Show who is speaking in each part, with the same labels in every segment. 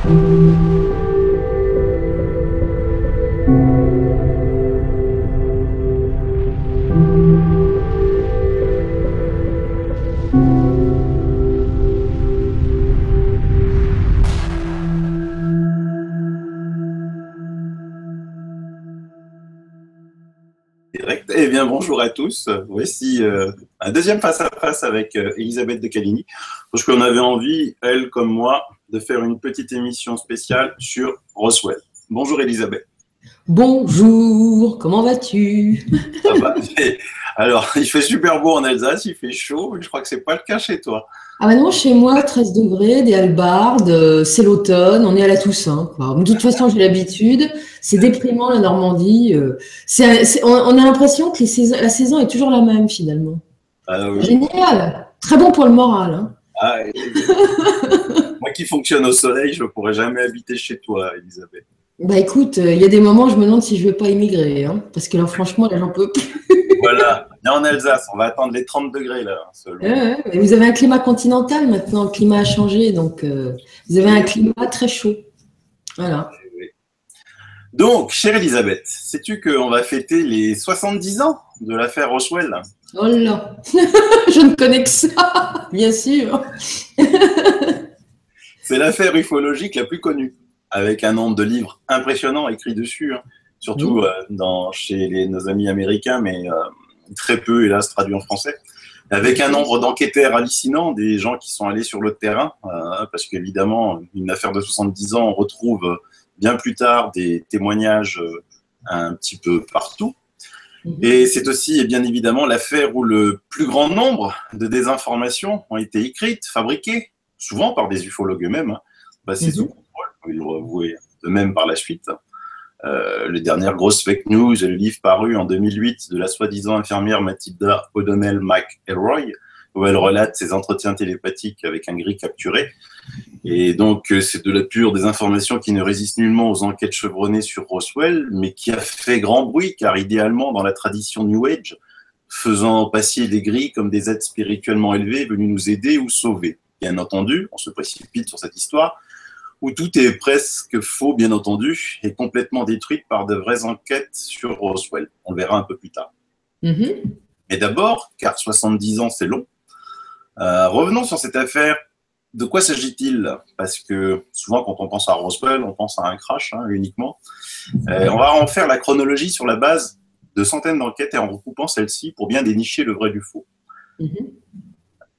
Speaker 1: Direct. Eh bien, bonjour à tous. Voici un deuxième face-à-face avec Elisabeth de Caligny, parce qu'on avait envie, elle comme moi, de faire une petite émission spéciale sur Roswell. Bonjour Elisabeth.
Speaker 2: Bonjour, comment vas-tu?
Speaker 1: Ça va? Alors, il fait super beau en Alsace, il fait chaud, mais je crois que c'est pas le cas chez toi.
Speaker 2: Ah bah non, chez moi, 13 degrés, des hallebardes, c'est l'automne, on est à la Toussaint, quoi. De toute façon, j'ai l'habitude, c'est déprimant la Normandie. On a l'impression que la saison est toujours la même finalement.
Speaker 1: Ah oui.
Speaker 2: Génial, très bon pour le moral, hein.
Speaker 1: Ah, moi qui fonctionne au soleil, je ne pourrais jamais habiter chez toi, Elisabeth.
Speaker 2: Bah écoute, il y a des moments, je me demande si je vais pas immigrer, hein, parce que là, franchement, là, j'en peux plus.
Speaker 1: Voilà, on est en Alsace, on va attendre les 30 degrés là, selon.
Speaker 2: Mais vous avez un climat continental maintenant, le climat a changé, donc vous avez un climat très chaud. Voilà.
Speaker 1: Donc, chère Elisabeth, sais-tu qu'on va fêter les 70 ans de l'affaire Roswell?
Speaker 2: Oh là, je ne connais que ça, bien sûr.
Speaker 1: C'est l'affaire ufologique la plus connue, avec un nombre de livres impressionnants écrits dessus, hein, surtout chez nos amis américains, mais très peu, hélas, traduits en français. Avec un nombre d'enquêteurs hallucinants, des gens qui sont allés sur le terrain, parce qu'évidemment, une affaire de 70 ans, on retrouve bien plus tard des témoignages un petit peu partout. Et c'est aussi, et bien évidemment, l'affaire où le plus grand nombre de désinformations ont été écrites, fabriquées, souvent par des ufologues eux-mêmes. Hein. Bah, c'est sous contrôle, ils l'ont avoué eux-mêmes par la suite. Les dernières grosses fake news, le livre paru en 2008 de la soi-disant infirmière Matilda O'Donnell McElroy, où elle relate ses entretiens télépathiques avec un gris capturé. Et donc, c'est de la pure désinformation qui ne résiste nullement aux enquêtes chevronnées sur Roswell, mais qui a fait grand bruit, car idéalement, dans la tradition New Age, faisant passer les gris comme des êtres spirituellement élevés venus nous aider ou sauver. Bien entendu, on se précipite sur cette histoire, où tout est presque faux, bien entendu, et complètement détruite par de vraies enquêtes sur Roswell. On le verra un peu plus tard. Mais d'abord, car 70 ans, c'est long, revenons sur cette affaire. De quoi s'agit-il? Parce que souvent, quand on pense à Roswell, on pense à un crash uniquement. On va en faire la chronologie sur la base de centaines d'enquêtes et en recoupant celles-ci pour bien dénicher le vrai du faux.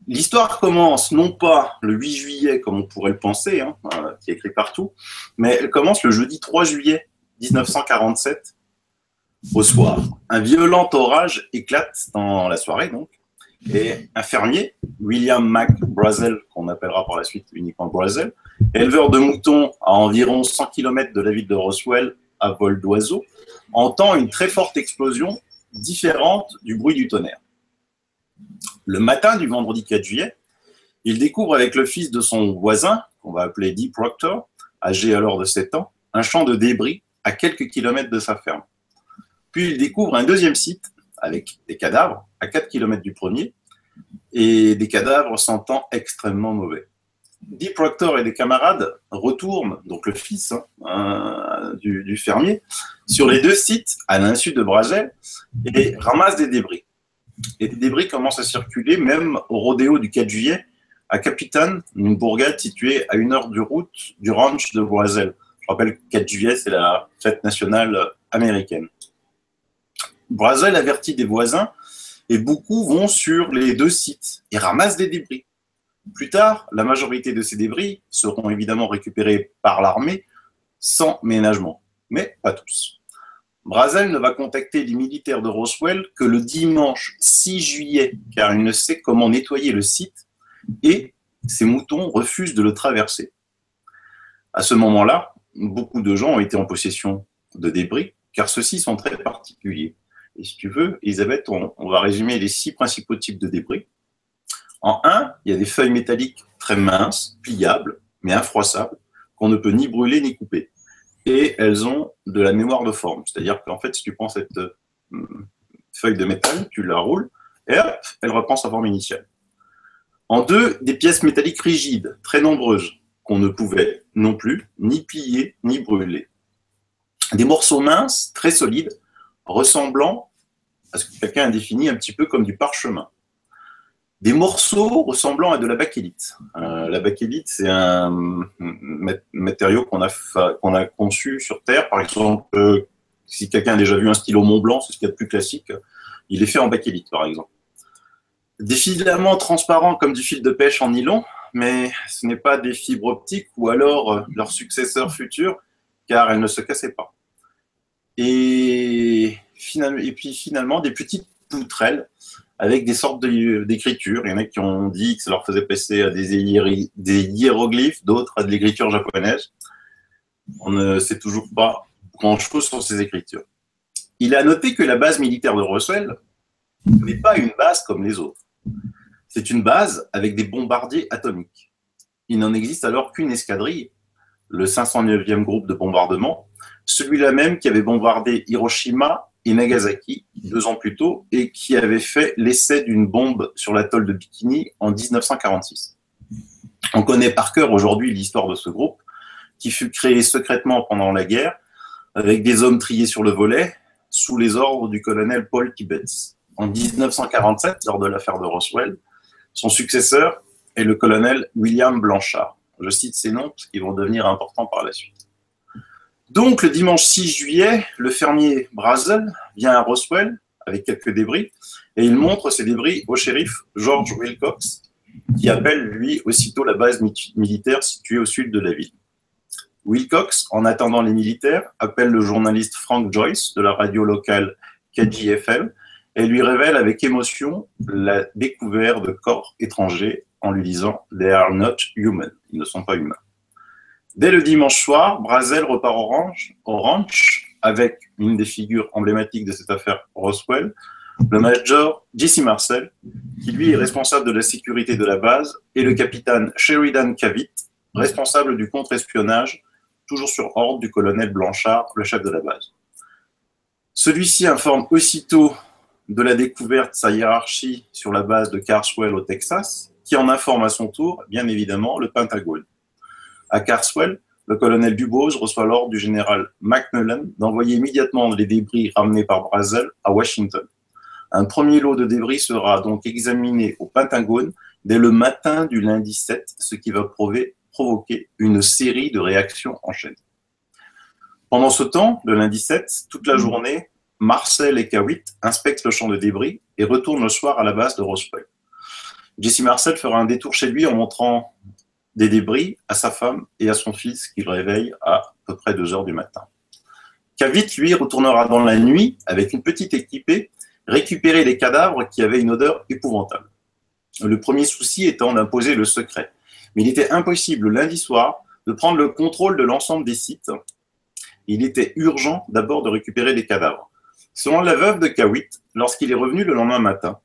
Speaker 1: L'histoire commence non pas le 8 juillet, comme on pourrait le penser, qui est écrit partout, mais elle commence le jeudi 3 juillet 1947, au soir. Un violent orage éclate dans la soirée, donc. Et un fermier, William McBrazel, qu'on appellera par la suite uniquement Brazel, éleveur de moutons à environ 100 km de la ville de Roswell à vol d'oiseau, entend une très forte explosion différente du bruit du tonnerre. Le matin du vendredi 4 juillet, il découvre avec le fils de son voisin, qu'on va appeler Dee Proctor, âgé alors de 7 ans, un champ de débris à quelques kilomètres de sa ferme. Puis il découvre un deuxième site avec des cadavres à 4 km du premier, et des cadavres sentant extrêmement mauvais. Dee Proctor et des camarades retournent, donc le fils du fermier, sur les deux sites à l'insu de Brazel et ramassent des débris. Et des débris commencent à circuler même au rodéo du 4 juillet à Capitan, une bourgade située à 1 heure de route du ranch de Brazel. Je rappelle que 4 juillet, c'est la fête nationale américaine. Brazel avertit des voisins et beaucoup vont sur les deux sites et ramassent des débris. Plus tard, la majorité de ces débris seront évidemment récupérés par l'armée sans ménagement, mais pas tous. Brazel ne va contacter les militaires de Roswell que le dimanche 6 juillet, car il ne sait comment nettoyer le site et ses moutons refusent de le traverser. À ce moment-là, beaucoup de gens ont été en possession de débris, car ceux-ci sont très particuliers. Et si tu veux, Elisabeth, on va résumer les 6 principaux types de débris. En 1, il y a des feuilles métalliques très minces, pliables, mais infroissables, qu'on ne peut ni brûler ni couper. Et elles ont de la mémoire de forme. C'est-à-dire qu'en fait, si tu prends cette feuille de métal, tu la roules, et hop, elle reprend sa forme initiale. En 2, des pièces métalliques rigides, très nombreuses, qu'on ne pouvait non plus, ni pliés, ni brûlés. Des morceaux minces, très solides, ressemblant à ce que quelqu'un a défini un petit peu comme du parchemin. Des morceaux ressemblant à de la bakélite. La bakélite, c'est un matériau qu'on a conçu sur Terre. Par exemple, si quelqu'un a déjà vu un stylo Montblanc, c'est ce qu'il y a de plus classique, il est fait en bakélite, par exemple. Des filaments transparents comme du fil de pêche en nylon, mais ce n'est pas des fibres optiques ou alors leurs successeurs futurs, car elles ne se cassaient pas. Et puis finalement, des petites poutrelles avec des sortes d'écritures. Il y en a qui ont dit que ça leur faisait passer à des hiéroglyphes, d'autres à de l'écriture japonaise. On ne sait toujours pas grand-chose sur ces écritures. Il est à noter que la base militaire de Roswell n'est pas une base comme les autres. C'est une base avec des bombardiers atomiques. Il n'en existe alors qu'une escadrille, le 509e groupe de bombardement, celui-là même qui avait bombardé Hiroshima et Nagasaki 2 ans plus tôt et qui avait fait l'essai d'une bombe sur l'atoll de Bikini en 1946. On connaît par cœur aujourd'hui l'histoire de ce groupe qui fut créé secrètement pendant la guerre avec des hommes triés sur le volet sous les ordres du colonel Paul Tibbets. En 1947, lors de l'affaire de Roswell, son successeur est le colonel William Blanchard. Je cite ces noms parce qu'ils vont devenir importants par la suite. Donc, le dimanche 6 juillet, le fermier Brazel vient à Roswell avec quelques débris et il montre ces débris au shérif George Wilcox qui appelle, lui, aussitôt la base militaire située au sud de la ville. Wilcox, en attendant les militaires, appelle le journaliste Frank Joyce de la radio locale KGFL et lui révèle avec émotion la découverte de corps étrangers en lui disant « They are not human », ils ne sont pas humains. Dès le dimanche soir, Brazel repart au ranch avec une des figures emblématiques de cette affaire Roswell, le major Jesse Marcel, qui lui est responsable de la sécurité de la base, et le capitaine Sheridan Cavitt, responsable du contre-espionnage, toujours sur ordre du colonel Blanchard, le chef de la base. Celui-ci informe aussitôt de la découverte de sa hiérarchie sur la base de Carswell au Texas, qui en informe à son tour, bien évidemment, le Pentagone. À Carswell, le colonel Dubose reçoit l'ordre du général McMullen d'envoyer immédiatement les débris ramenés par Brazel à Washington. Un premier lot de débris sera donc examiné au Pentagone dès le matin du lundi 7, ce qui va provoquer une série de réactions en chaîne. Pendant ce temps, le lundi 7, toute la journée, Marcel et Cavitt inspectent le champ de débris et retournent le soir à la base de Roswell. Jesse Marcel fera un détour chez lui en montrant des débris à sa femme et à son fils qu'il réveille à peu près 2 heures du matin. Cavitt, lui, retournera dans la nuit avec une petite équipée récupérer les cadavres qui avaient une odeur épouvantable. Le premier souci étant d'imposer le secret. Mais il était impossible le lundi soir de prendre le contrôle de l'ensemble des sites. Il était urgent d'abord de récupérer les cadavres. Selon la veuve de Cavitt, lorsqu'il est revenu le lendemain matin,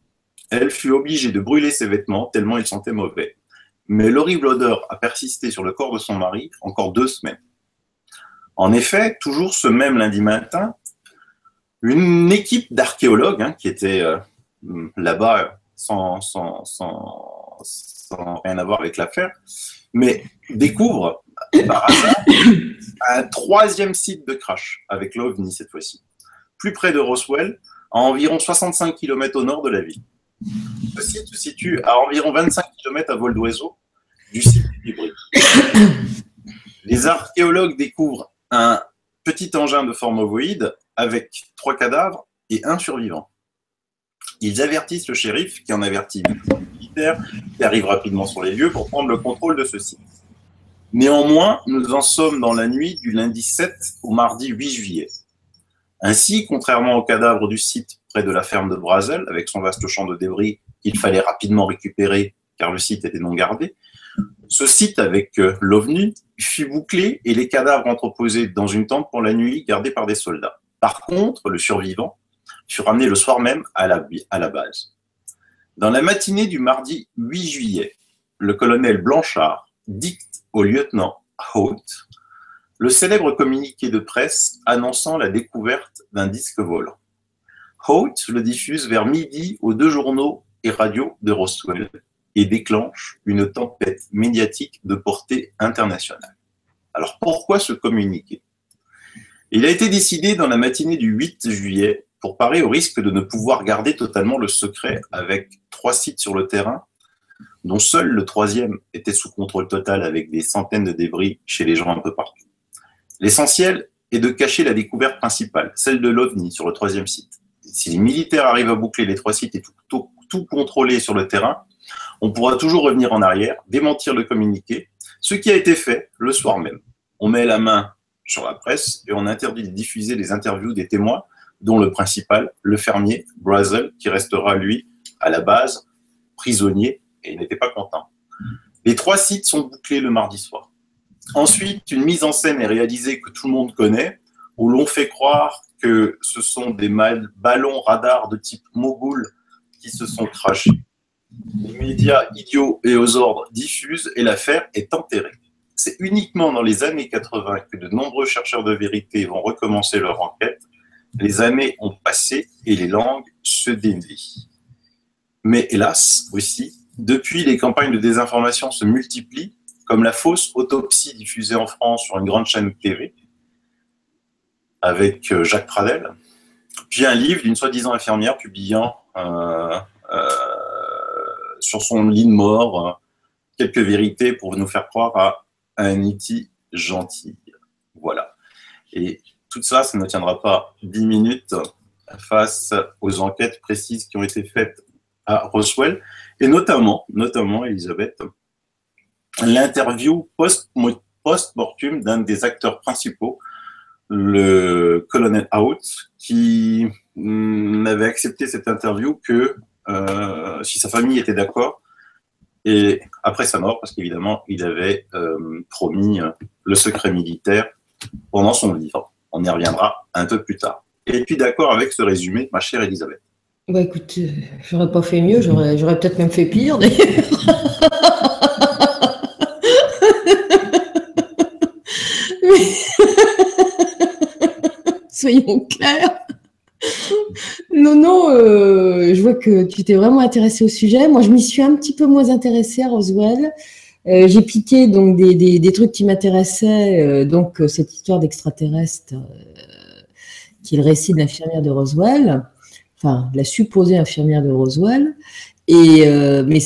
Speaker 1: elle fut obligée de brûler ses vêtements tellement ils sentaient mauvais. Mais l'horrible odeur a persisté sur le corps de son mari encore 2 semaines. En effet, toujours ce même lundi matin, une équipe d'archéologues qui était là-bas sans rien à voir avec l'affaire, mais découvre par hasard un 3e site de crash avec l'OVNI cette fois-ci, plus près de Roswell, à environ 65 km au nord de la ville. Ce site se situe à environ 25 km à vol d'oiseau du site du débris. Les archéologues découvrent un petit engin de forme ovoïde avec 3 cadavres et 1 survivant. Ils avertissent le shérif, qui en avertit le militaire, qui arrive rapidement sur les lieux pour prendre le contrôle de ce site. Néanmoins, nous en sommes dans la nuit du lundi 7 au mardi 8 juillet. Ainsi, contrairement aux cadavres du site près de la ferme de Brazel, avec son vaste champ de débris qu'il fallait rapidement récupérer car le site était non gardé, ce site avec l'OVNI fut bouclé et les cadavres entreposés dans une tente pour la nuit gardés par des soldats. Par contre, le survivant fut ramené le soir même à la base. Dans la matinée du mardi 8 juillet, le colonel Blanchard dicte au lieutenant Haut le célèbre communiqué de presse annonçant la découverte d'un disque volant. Haut le diffuse vers midi aux 2 journaux et radios de Roswell et déclenche une tempête médiatique de portée internationale. Alors pourquoi ce communiqué? Il a été décidé dans la matinée du 8 juillet pour parer au risque de ne pouvoir garder totalement le secret avec 3 sites sur le terrain, dont seul le 3e était sous contrôle total avec des centaines de débris chez les gens un peu partout. L'essentiel est de cacher la découverte principale, celle de l'OVNI sur le 3e site. Si les militaires arrivent à boucler les 3 sites et tout contrôler sur le terrain, on pourra toujours revenir en arrière, démentir le communiqué, ce qui a été fait le soir même. On met la main sur la presse et on interdit de diffuser les interviews des témoins, dont le principal, le fermier, Brazel, qui restera, lui, à la base, prisonnier, et il n'était pas content. Les 3 sites sont bouclés le mardi soir. Ensuite, une mise en scène est réalisée que tout le monde connaît, où l'on fait croire que ce sont des ballons radars de type Mogul qui se sont crashés. Les médias idiots et aux ordres diffusent et l'affaire est enterrée. C'est uniquement dans les années 80 que de nombreux chercheurs de vérité vont recommencer leur enquête. Les années ont passé et les langues se délient. Mais hélas, aussi, depuis, les campagnes de désinformation se multiplient, comme la fausse autopsie diffusée en France sur une grande chaîne TV avec Jacques Pradel, puis un livre d'une soi-disant infirmière publiant sur son lit de mort quelques vérités pour nous faire croire à un E.T. gentil. Voilà. Et tout ça, ça ne tiendra pas 10 minutes face aux enquêtes précises qui ont été faites à Roswell, et notamment, Elisabeth, l'interview post-mortem d'un des acteurs principaux, le colonel Out, qui n'avait accepté cette interview que si sa famille était d'accord, et après sa mort, parce qu'évidemment, il avait promis le secret militaire pendant son livre. On y reviendra un peu plus tard. Et puis d'accord avec ce résumé, ma chère Elisabeth?
Speaker 2: Bah écoute, j'aurais pas fait mieux, j'aurais peut-être même fait pire d'ailleurs. Soyons clairs. Non, je vois que tu t'es vraiment intéressé au sujet. Moi, je m'y suis un petit peu moins intéressée à Roswell. J'ai piqué donc des trucs qui m'intéressaient, donc cette histoire d'extraterrestre, qui est le récit de l'infirmière de Roswell, enfin la supposée infirmière de Roswell. Et mais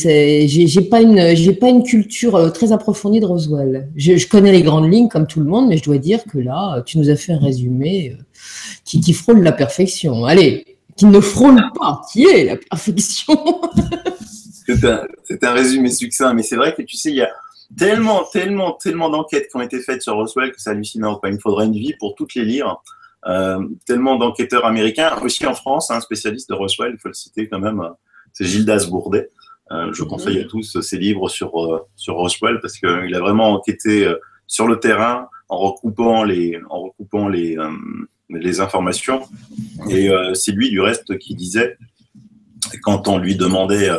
Speaker 2: j'ai pas une culture très approfondie de Roswell. Je connais les grandes lignes comme tout le monde, mais je dois dire que là, tu nous as fait un résumé qui frôle la perfection. Allez, qui ne frôle pas, qui est la perfection.
Speaker 1: C'est un résumé succinct, mais c'est vrai que tu sais, il y a tellement d'enquêtes qui ont été faites sur Roswell que c'est hallucinant. Il faudrait une vie pour toutes les lire. Tellement d'enquêteurs américains, aussi en France, un spécialiste de Roswell, il faut le citer quand même, c'est Gildas Bourdet. Je conseille à tous ses livres sur Roswell parce qu'il a vraiment enquêté sur le terrain en recoupant les informations. Et c'est lui, du reste, qui disait, quand on lui demandait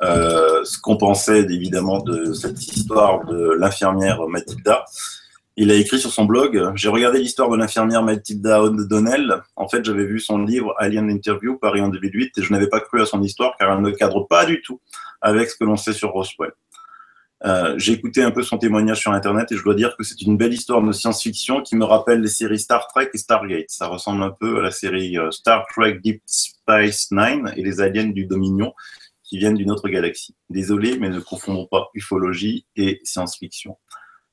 Speaker 1: ce qu'on pensait évidemment de cette histoire de l'infirmière Matilda, il a écrit sur son blog: j'ai regardé l'histoire de l'infirmière Matilda O'Donnell. En fait, j'avais vu son livre Alien Interview, paru en 2008, et je n'avais pas cru à son histoire car elle ne cadre pas du tout avec ce que l'on sait sur Roswell. J'ai écouté un peu son témoignage sur Internet et je dois dire que c'est une belle histoire de science-fiction qui me rappelle les séries Star Trek et Stargate. Ça ressemble un peu à la série Star Trek Deep Space Nine et les aliens du Dominion qui viennent d'une autre galaxie. Désolé, mais ne confondons pas ufologie et science-fiction.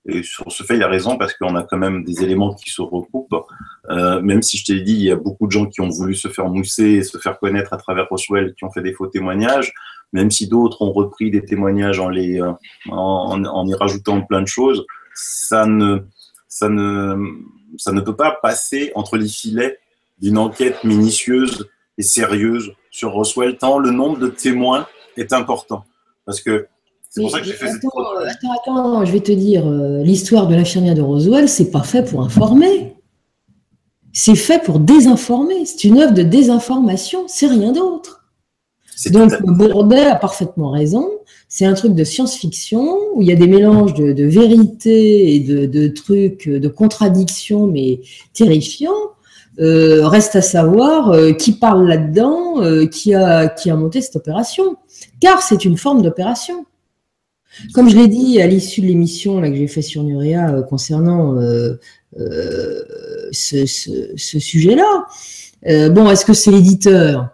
Speaker 1: Et sur ce fait, il a raison parce qu'on a quand même des éléments qui se recoupent. Même si je t'ai dit, il y a beaucoup de gens qui ont voulu se faire mousser et se faire connaître à travers Roswell, qui ont fait des faux témoignages, même si d'autres ont repris des témoignages en y rajoutant plein de choses, ça ne peut pas passer entre les filets d'une enquête minutieuse et sérieuse sur Roswell, tant le nombre de témoins est important. Parce que c'est pour ça que j'ai fait cette...
Speaker 2: Attends, je vais te dire, l'histoire de l'infirmière de Roswell, c'est pas fait pour informer. C'est fait pour désinformer. C'est une œuvre de désinformation, c'est rien d'autre. Donc, Bourdet a parfaitement raison. C'est un truc de science-fiction où il y a des mélanges de vérité et de trucs, de contradictions, mais terrifiants. Reste à savoir qui parle là-dedans, qui a monté cette opération. Car c'est une forme d'opération. Comme je l'ai dit à l'issue de l'émission là, que j'ai fait sur Nuria concernant ce sujet-là, bon, est-ce que c'est l'éditeur?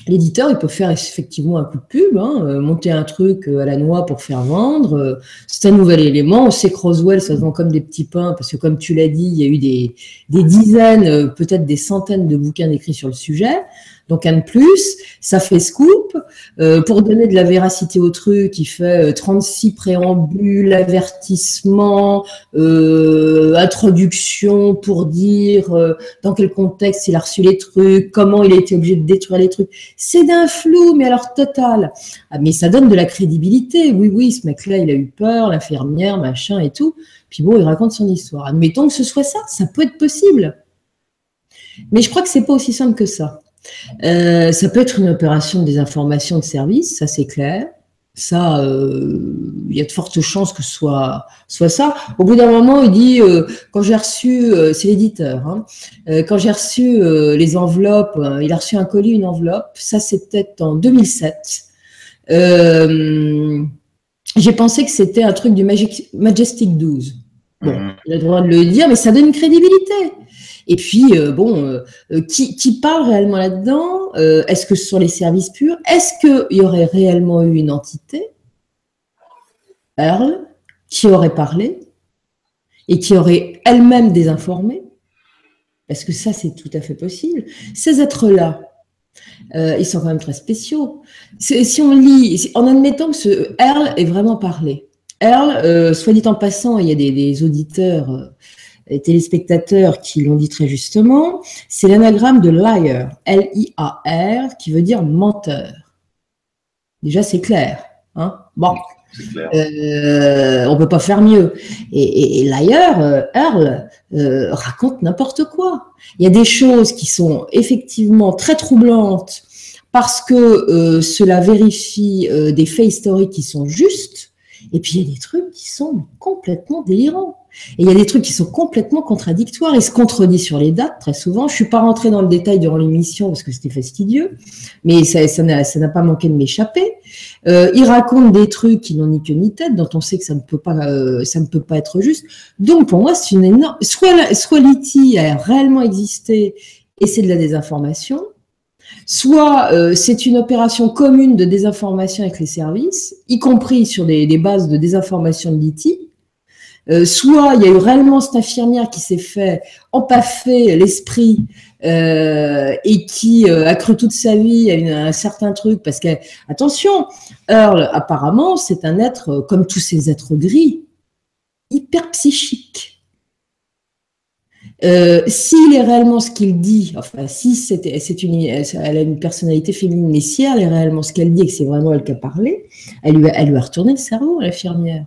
Speaker 2: L'éditeur, il peut faire effectivement un coup de pub, monter un truc à la noix pour faire vendre. C'est un nouvel élément. On sait que Roswell, ça se vend comme des petits pains, parce que comme tu l'as dit, il y a eu des dizaines, peut-être des centaines de bouquins écrits sur le sujet. Donc un de plus, ça fait scoop. Pour donner de la véracité au truc, il fait 36 préambules, avertissements, introduction pour dire dans quel contexte il a reçu les trucs, comment il a été obligé de détruire les trucs. C'est d'un flou, mais alors total. Ah, mais ça donne de la crédibilité. Oui, oui, ce mec-là, il a eu peur, l'infirmière, machin et tout. Puis bon, il raconte son histoire. Admettons que ce soit ça peut être possible. Mais je crois que c'est pas aussi simple que ça. Ça peut être une opération de désinformation de service, ça c'est clair. Ça, il y a de fortes chances que ce soit ça. Au bout d'un moment, il dit, quand j'ai reçu, c'est l'éditeur, quand j'ai reçu les enveloppes, il a reçu un colis, une enveloppe, ça c'était en 2007. J'ai pensé que c'était un truc du Majestic 12. Bon, il a le droit de le dire, mais ça donne une crédibilité. Et puis, qui parle réellement là-dedans? Est-ce que ce sont les services purs? Est-ce qu'il y aurait réellement eu une entité, Earl, qui aurait parlé et qui aurait elle-même désinformé? Parce que ça, c'est tout à fait possible. Ces êtres-là, ils sont quand même très spéciaux. Si on lit, en admettant que ce Earl ait vraiment parlé, Earl, soit dit en passant, il y a des auditeurs... téléspectateurs qui l'ont dit très justement, c'est l'anagramme de liar, L-I-A-R, qui veut dire menteur. Déjà, c'est clair. Bon, on peut pas faire mieux. Et liar, Earl, raconte n'importe quoi. Il y a des choses qui sont effectivement très troublantes parce que cela vérifie des faits historiques qui sont justes, et puis il y a des trucs qui sont complètement délirants. Et il y a des trucs qui sont complètement contradictoires. Il se contredit sur les dates, très souvent. Je ne suis pas rentrée dans le détail durant l'émission parce que c'était fastidieux, mais ça n'a pas manqué de m'échapper. Il raconte des trucs qui n'ont ni queue ni tête, dont on sait que ça ne peut pas être juste. Donc, pour moi, c'est une énorme... Soit l'IT a réellement existé et c'est de la désinformation, soit c'est une opération commune de désinformation avec les services, y compris sur des bases de désinformation de l'IT. Soit il y a eu réellement cette infirmière qui s'est fait empaffer l'esprit et qui a cru toute sa vie à un certain truc, parce que, attention, Earl, apparemment, c'est un être, comme tous ces êtres gris, hyper psychique. S'il est réellement ce qu'il dit, enfin, si elle a une personnalité féminine, mais si elle est réellement ce qu'elle dit et que c'est vraiment elle qui a parlé, elle lui a retourné le cerveau à l'infirmière,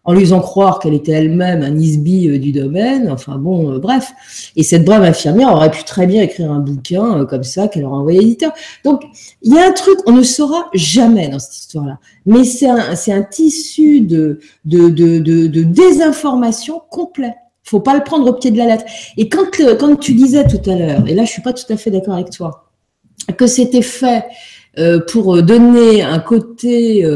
Speaker 2: en lui faisant croire qu'elle était elle-même un isby du domaine, enfin bon, bref. Et cette brave infirmière aurait pu très bien écrire un bouquin comme ça, qu'elle aurait envoyé à l'éditeur. Donc, il y a un truc, on ne saura jamais dans cette histoire-là, mais c'est un tissu de désinformation complet. Il ne faut pas le prendre au pied de la lettre. Et quand tu disais tout à l'heure, et là je ne suis pas tout à fait d'accord avec toi, que c'était fait pour donner un côté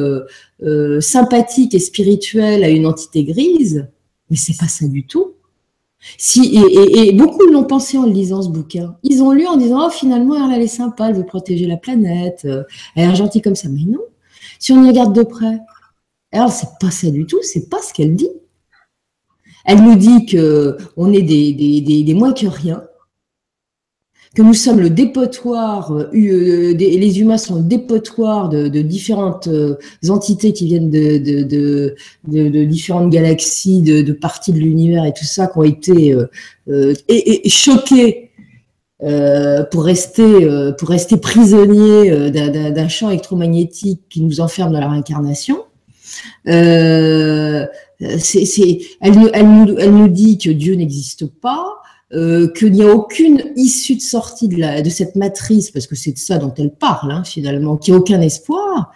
Speaker 2: sympathique et spirituel à une entité grise, mais c'est pas ça du tout. Et beaucoup l'ont pensé en lisant ce bouquin. Ils ont lu en disant, oh, finalement, elle est sympa, elle veut protéger la planète, elle est gentille comme ça. Mais non, si on y regarde de près, elle, c'est pas ça du tout, c'est pas ce qu'elle dit. Elle nous dit qu'on est des moins que rien, que nous sommes le dépotoir, les humains sont le dépotoir de différentes entités qui viennent de différentes galaxies, de parties de l'univers et tout ça, qui ont été choqués pour rester prisonniers d'un champ électromagnétique qui nous enferme dans la réincarnation. Elle nous dit que Dieu n'existe pas, qu'il n'y a aucune issue de sortie de cette matrice, parce que c'est de ça dont elle parle, finalement, qu'il n'y a aucun espoir,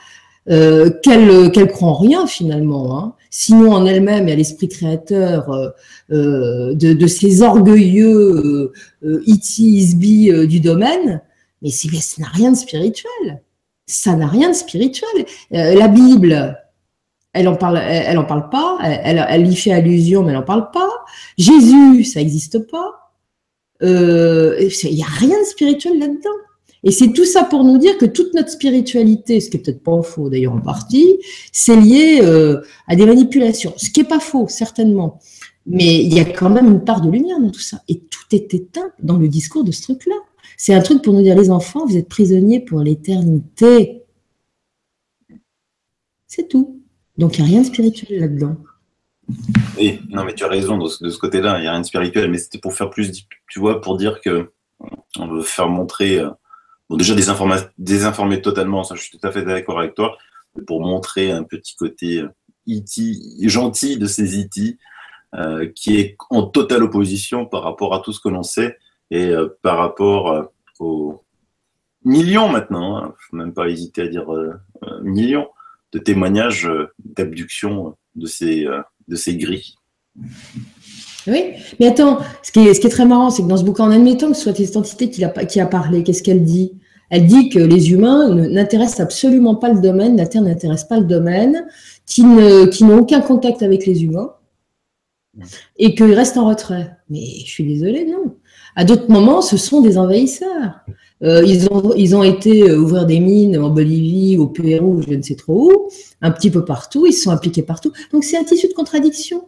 Speaker 2: qu'elle croit en rien, finalement, sinon en elle-même et à l'esprit créateur de ces orgueilleux isby du domaine, mais ça n'a rien de spirituel. Ça n'a rien de spirituel. La Bible, elle en parle pas, elle y fait allusion, mais elle en parle pas. Jésus, ça n'existe pas. Il n'y a rien de spirituel là-dedans. Et c'est tout ça pour nous dire que toute notre spiritualité, ce qui est peut-être pas faux d'ailleurs en partie, c'est lié à des manipulations. Ce qui est pas faux, certainement. Mais il y a quand même une part de lumière dans tout ça. Et tout est éteint dans le discours de ce truc-là. C'est un truc pour nous dire, les enfants, vous êtes prisonniers pour l'éternité. C'est tout. Donc il n'y a rien de spirituel là-dedans.
Speaker 1: Oui, non, mais tu as raison de ce côté-là, il n'y a rien de spirituel, mais c'était pour faire plus, tu vois, pour dire que on veut faire montrer, bon, déjà désinformer totalement, ça je suis tout à fait d'accord avec toi, pour montrer un petit côté E.T., gentil de ces E.T., qui est en totale opposition par rapport à tout ce que l'on sait et par rapport aux millions maintenant, il ne faut même pas hésiter à dire millions de témoignages d'abduction de ces grilles.
Speaker 2: Oui, mais attends, ce qui est très marrant, c'est que dans ce bouquin, en admettant que ce soit cette entité qui a parlé, qu'est-ce qu'elle dit? Elle dit que les humains n'intéressent absolument pas le domaine, la Terre n'intéresse pas le domaine, qui n'ont aucun contact avec les humains et qu'ils restent en retrait. Mais je suis désolée, non. À d'autres moments, ce sont des envahisseurs. Ils ont été ouvrir des mines en Bolivie, au Pérou, je ne sais trop où, un petit peu partout, ils se sont impliqués partout. Donc c'est un tissu de contradiction.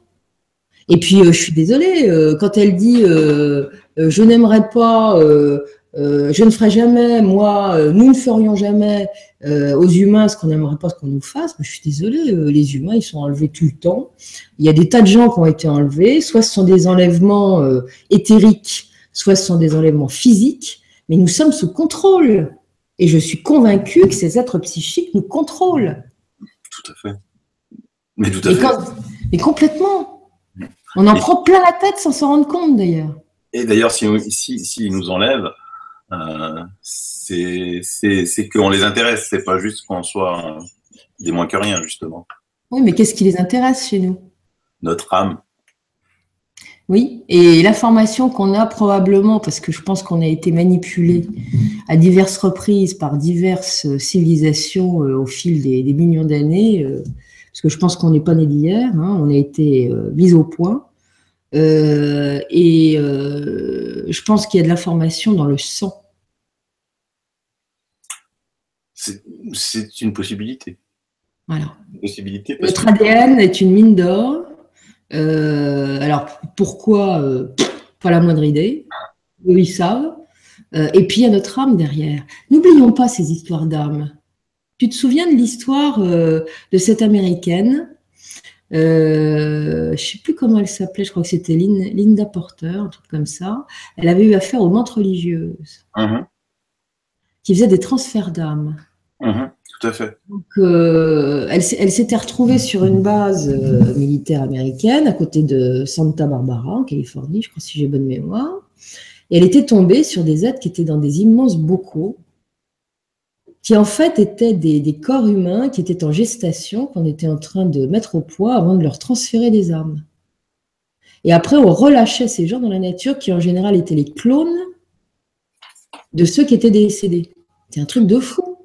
Speaker 2: Et puis je suis désolée, quand elle dit je n'aimerais pas, je ne ferai jamais, moi, nous ne ferions jamais aux humains ce qu'on n'aimerait pas ce qu'on nous fasse, mais je suis désolée, les humains ils sont enlevés tout le temps. Il y a des tas de gens qui ont été enlevés, soit ce sont des enlèvements éthériques, soit ce sont des enlèvements physiques, mais nous sommes sous contrôle. Et je suis convaincue que ces êtres psychiques nous contrôlent.
Speaker 1: Tout à fait. Mais tout à fait.
Speaker 2: Mais complètement. On en prend plein la tête sans s'en rendre compte d'ailleurs.
Speaker 1: Et d'ailleurs, s'ils nous enlèvent, c'est qu'on les intéresse, c'est pas juste qu'on soit des moins que rien, justement.
Speaker 2: Oui, mais qu'est-ce qui les intéresse chez nous?
Speaker 1: Notre âme.
Speaker 2: Oui, et l'information qu'on a probablement, parce que je pense qu'on a été manipulé à diverses reprises par diverses civilisations au fil des millions d'années, parce que je pense qu'on n'est pas né d'hier, hein, on a été mis au point. Je pense qu'il y a de l'information dans le sang.
Speaker 1: C'est une possibilité.
Speaker 2: Voilà.
Speaker 1: Une possibilité
Speaker 2: Notre ADN est une mine d'or. Alors, pourquoi pas la moindre idée. Eux, ils savent. Et puis, il y a notre âme derrière. N'oublions pas ces histoires d'âme. Tu te souviens de l'histoire de cette Américaine, je ne sais plus comment elle s'appelait, je crois que c'était Linda Porter, un truc comme ça. Elle avait eu affaire aux mantes religieuses qui faisaient des transferts d'âme.
Speaker 1: Tout à fait.
Speaker 2: Donc, elle s'était retrouvée sur une base militaire américaine à côté de Santa Barbara, en Californie, je crois, si j'ai bonne mémoire. Et elle était tombée sur des êtres qui étaient dans des immenses bocaux, qui en fait étaient des corps humains qui étaient en gestation, qu'on était en train de mettre au point avant de leur transférer des âmes. Et après, on relâchait ces gens dans la nature qui en général étaient les clones de ceux qui étaient décédés. C'est un truc de fou.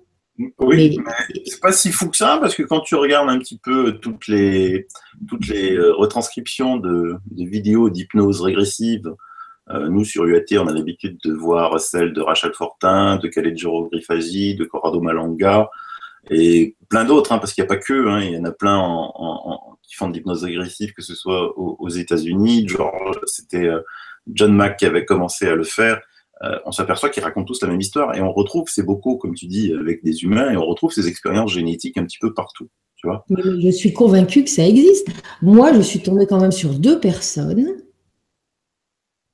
Speaker 1: Oui, mais c'est pas si fou que ça, parce que quand tu regardes un petit peu toutes les retranscriptions de vidéos d'hypnose régressive, nous sur UAT, on a l'habitude de voir celles de Rachel Fortin, de Khaled Grifazi, de Corrado Malanga, et plein d'autres, hein, parce qu'il n'y a pas que, hein, il y en a plein qui font de l'hypnose régressive, que ce soit aux États-Unis. C'était John Mack qui avait commencé à le faire. On s'aperçoit qu'ils racontent tous la même histoire et on retrouve ces bocaux, comme tu dis, avec des humains et on retrouve ces expériences génétiques un petit peu partout, tu vois.
Speaker 2: Mais je suis convaincue que ça existe. Moi, je suis tombée quand même sur 2 personnes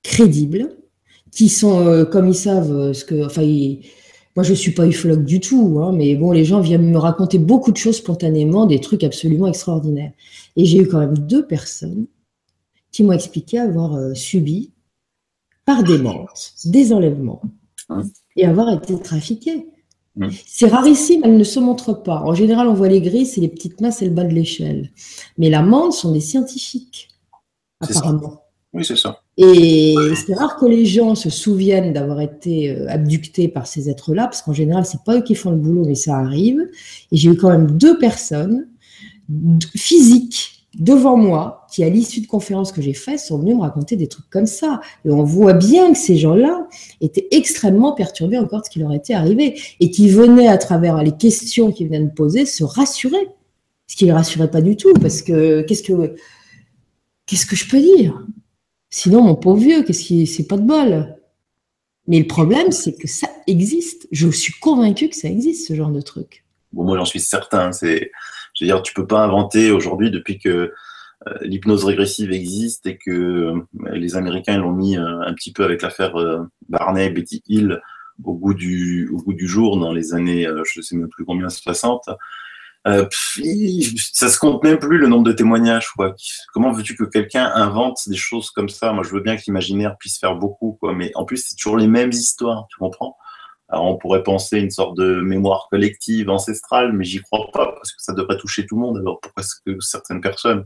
Speaker 2: crédibles qui sont, comme ils savent ce que... Enfin, moi, je ne suis pas ufologue du tout, hein, mais bon, les gens viennent me raconter beaucoup de choses spontanément, des trucs absolument extraordinaires. Et j'ai eu quand même 2 personnes qui m'ont expliqué avoir subi par des mantes, des enlèvements, et avoir été trafiquées. C'est rarissime, elles ne se montrent pas. En général, on voit les grilles, c'est les petites mains, c'est le bas de l'échelle. Mais la mante sont des scientifiques, apparemment.
Speaker 1: Oui, c'est ça.
Speaker 2: Et c'est rare que les gens se souviennent d'avoir été abductés par ces êtres-là, parce qu'en général, c'est pas eux qui font le boulot, mais ça arrive. Et j'ai eu quand même 2 personnes, physiques devant moi qui, à l'issue de conférences que j'ai faites, sont venus me raconter des trucs comme ça. Et on voit bien que ces gens-là étaient extrêmement perturbés encore de ce qui leur était arrivé et qui venaient, à travers les questions qu'ils venaient de poser, se rassurer. Ce qui ne les rassurait pas du tout, parce que qu'est-ce que je peux dire? Sinon, mon pauvre vieux, c'est pas de bol. Mais le problème, c'est que ça existe. Je suis convaincue que ça existe, ce genre de truc.
Speaker 1: Bon, moi, j'en suis certain. Je veux dire, tu peux pas inventer aujourd'hui, depuis que l'hypnose régressive existe et que les Américains l'ont mis un petit peu avec l'affaire Barney, Betty Hill au goût du jour dans les années, je ne sais même plus combien, 60. Ça se compte même plus le nombre de témoignages, quoi. Comment veux-tu que quelqu'un invente des choses comme ça? Moi, je veux bien que l'imaginaire puisse faire beaucoup, quoi. Mais en plus, c'est toujours les mêmes histoires, tu comprends? Alors, on pourrait penser une sorte de mémoire collective, ancestrale, mais j'y crois pas, parce que ça devrait toucher tout le monde. Alors, pourquoi est-ce que certaines personnes?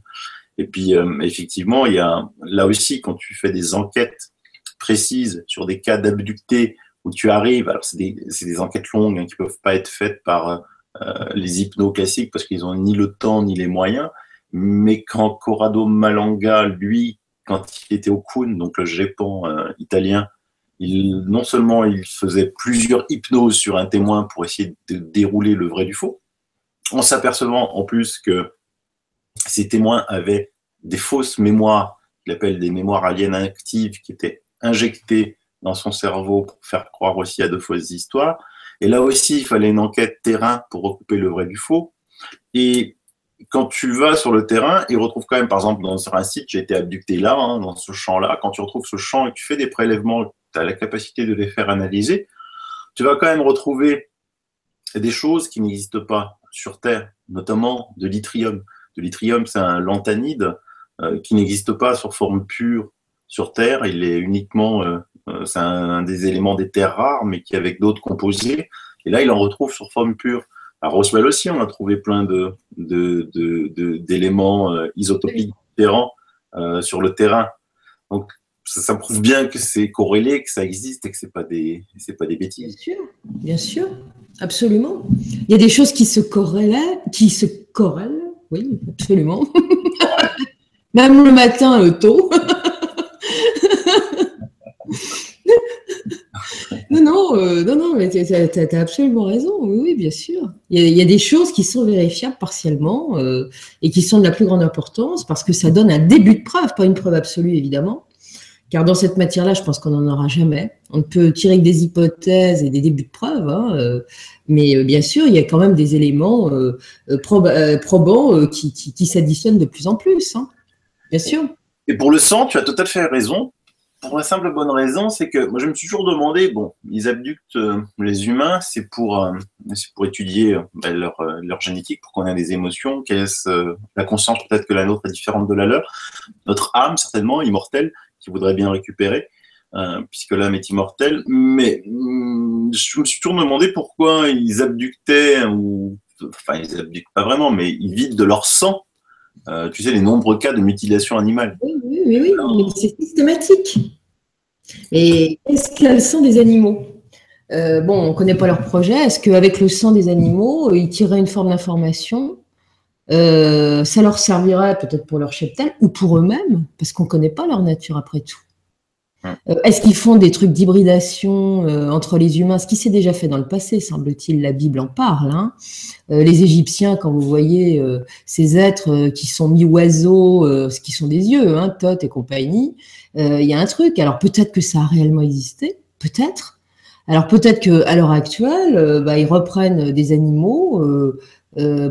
Speaker 1: Et puis, effectivement, il y a là aussi, quand tu fais des enquêtes précises sur des cas d'abductés où tu arrives, alors c'est des enquêtes longues, hein, qui peuvent pas être faites par les hypnos classiques parce qu'ils ont ni le temps ni les moyens, mais quand Corrado Malanga, lui, quand il était au Kun, donc le GEPAN italien, non seulement il faisait plusieurs hypnoses sur un témoin pour essayer de dérouler le vrai du faux, en s'apercevant en plus que ces témoins avaient des fausses mémoires, qu'il appelle des mémoires aliens actives, qui étaient injectées dans son cerveau pour faire croire aussi à de fausses histoires. Et là aussi, il fallait une enquête terrain pour recouper le vrai du faux. Et quand tu vas sur le terrain, ils retrouvent quand même, par exemple, sur un site, j'ai été abducté là, hein, dans ce champ-là, quand tu retrouves ce champ et que tu fais des prélèvements, tu as la capacité de les faire analyser, tu vas quand même retrouver des choses qui n'existent pas sur Terre, notamment de l'yttrium. De l'yttrium, c'est un lanthanide qui n'existe pas sur forme pure sur Terre. Il est uniquement, c'est un des éléments des terres rares, mais qui est avec d'autres composés. Et là, il en retrouve sur forme pure. À Roswell aussi, on a trouvé plein d'éléments isotopiques différents sur le terrain. Donc, ça prouve bien que c'est corrélé, que ça existe et que c'est pas des bêtises.
Speaker 2: Bien sûr, absolument. Il y a des choses qui se corrèlent, oui, absolument. Même le matin tôt. Non, mais tu as absolument raison. Oui, bien sûr. Il y a des choses qui sont vérifiables partiellement et qui sont de la plus grande importance parce que ça donne un début de preuve, pas une preuve absolue, évidemment. Car dans cette matière-là, je pense qu'on n'en aura jamais. On ne peut tirer que des hypothèses et des débuts de preuves, hein, mais bien sûr, il y a quand même des éléments probants qui s'additionnent de plus en plus. Hein. Bien sûr.
Speaker 1: Et pour le sang, tu as tout à fait raison. Pour la simple bonne raison, c'est que moi, je me suis toujours demandé, bon, ils abductent les humains, c'est pour étudier leur génétique, pour qu'on ait des émotions, la conscience, peut-être que la nôtre est différente de la leur, notre âme, certainement, immortelle, qui voudrait bien récupérer, puisque l'âme est immortelle. Mais je me suis toujours demandé pourquoi ils abductaient, enfin, ils abductent pas vraiment, mais ils vident de leur sang. Tu sais, les nombreux cas de mutilation animale.
Speaker 2: Oui, mais c'est systématique. Et est-ce qu'elles sont des animaux? On ne connaît pas leur projet. Est-ce qu'avec le sang des animaux, ils tiraient une forme d'information? Ça leur servirait peut-être pour leur cheptel ou pour eux-mêmes, parce qu'on ne connaît pas leur nature après tout. Est-ce qu'ils font des trucs d'hybridation entre les humains, ce qui s'est déjà fait dans le passé, semble-t-il, la Bible en parle. Hein. Les Égyptiens, quand vous voyez ces êtres qui sont mi-oiseaux, ce qui sont des yeux, hein, Thoth et compagnie, il y a un truc. Alors peut-être que ça a réellement existé, peut-être. Alors peut-être qu'à l'heure actuelle, ils reprennent des animaux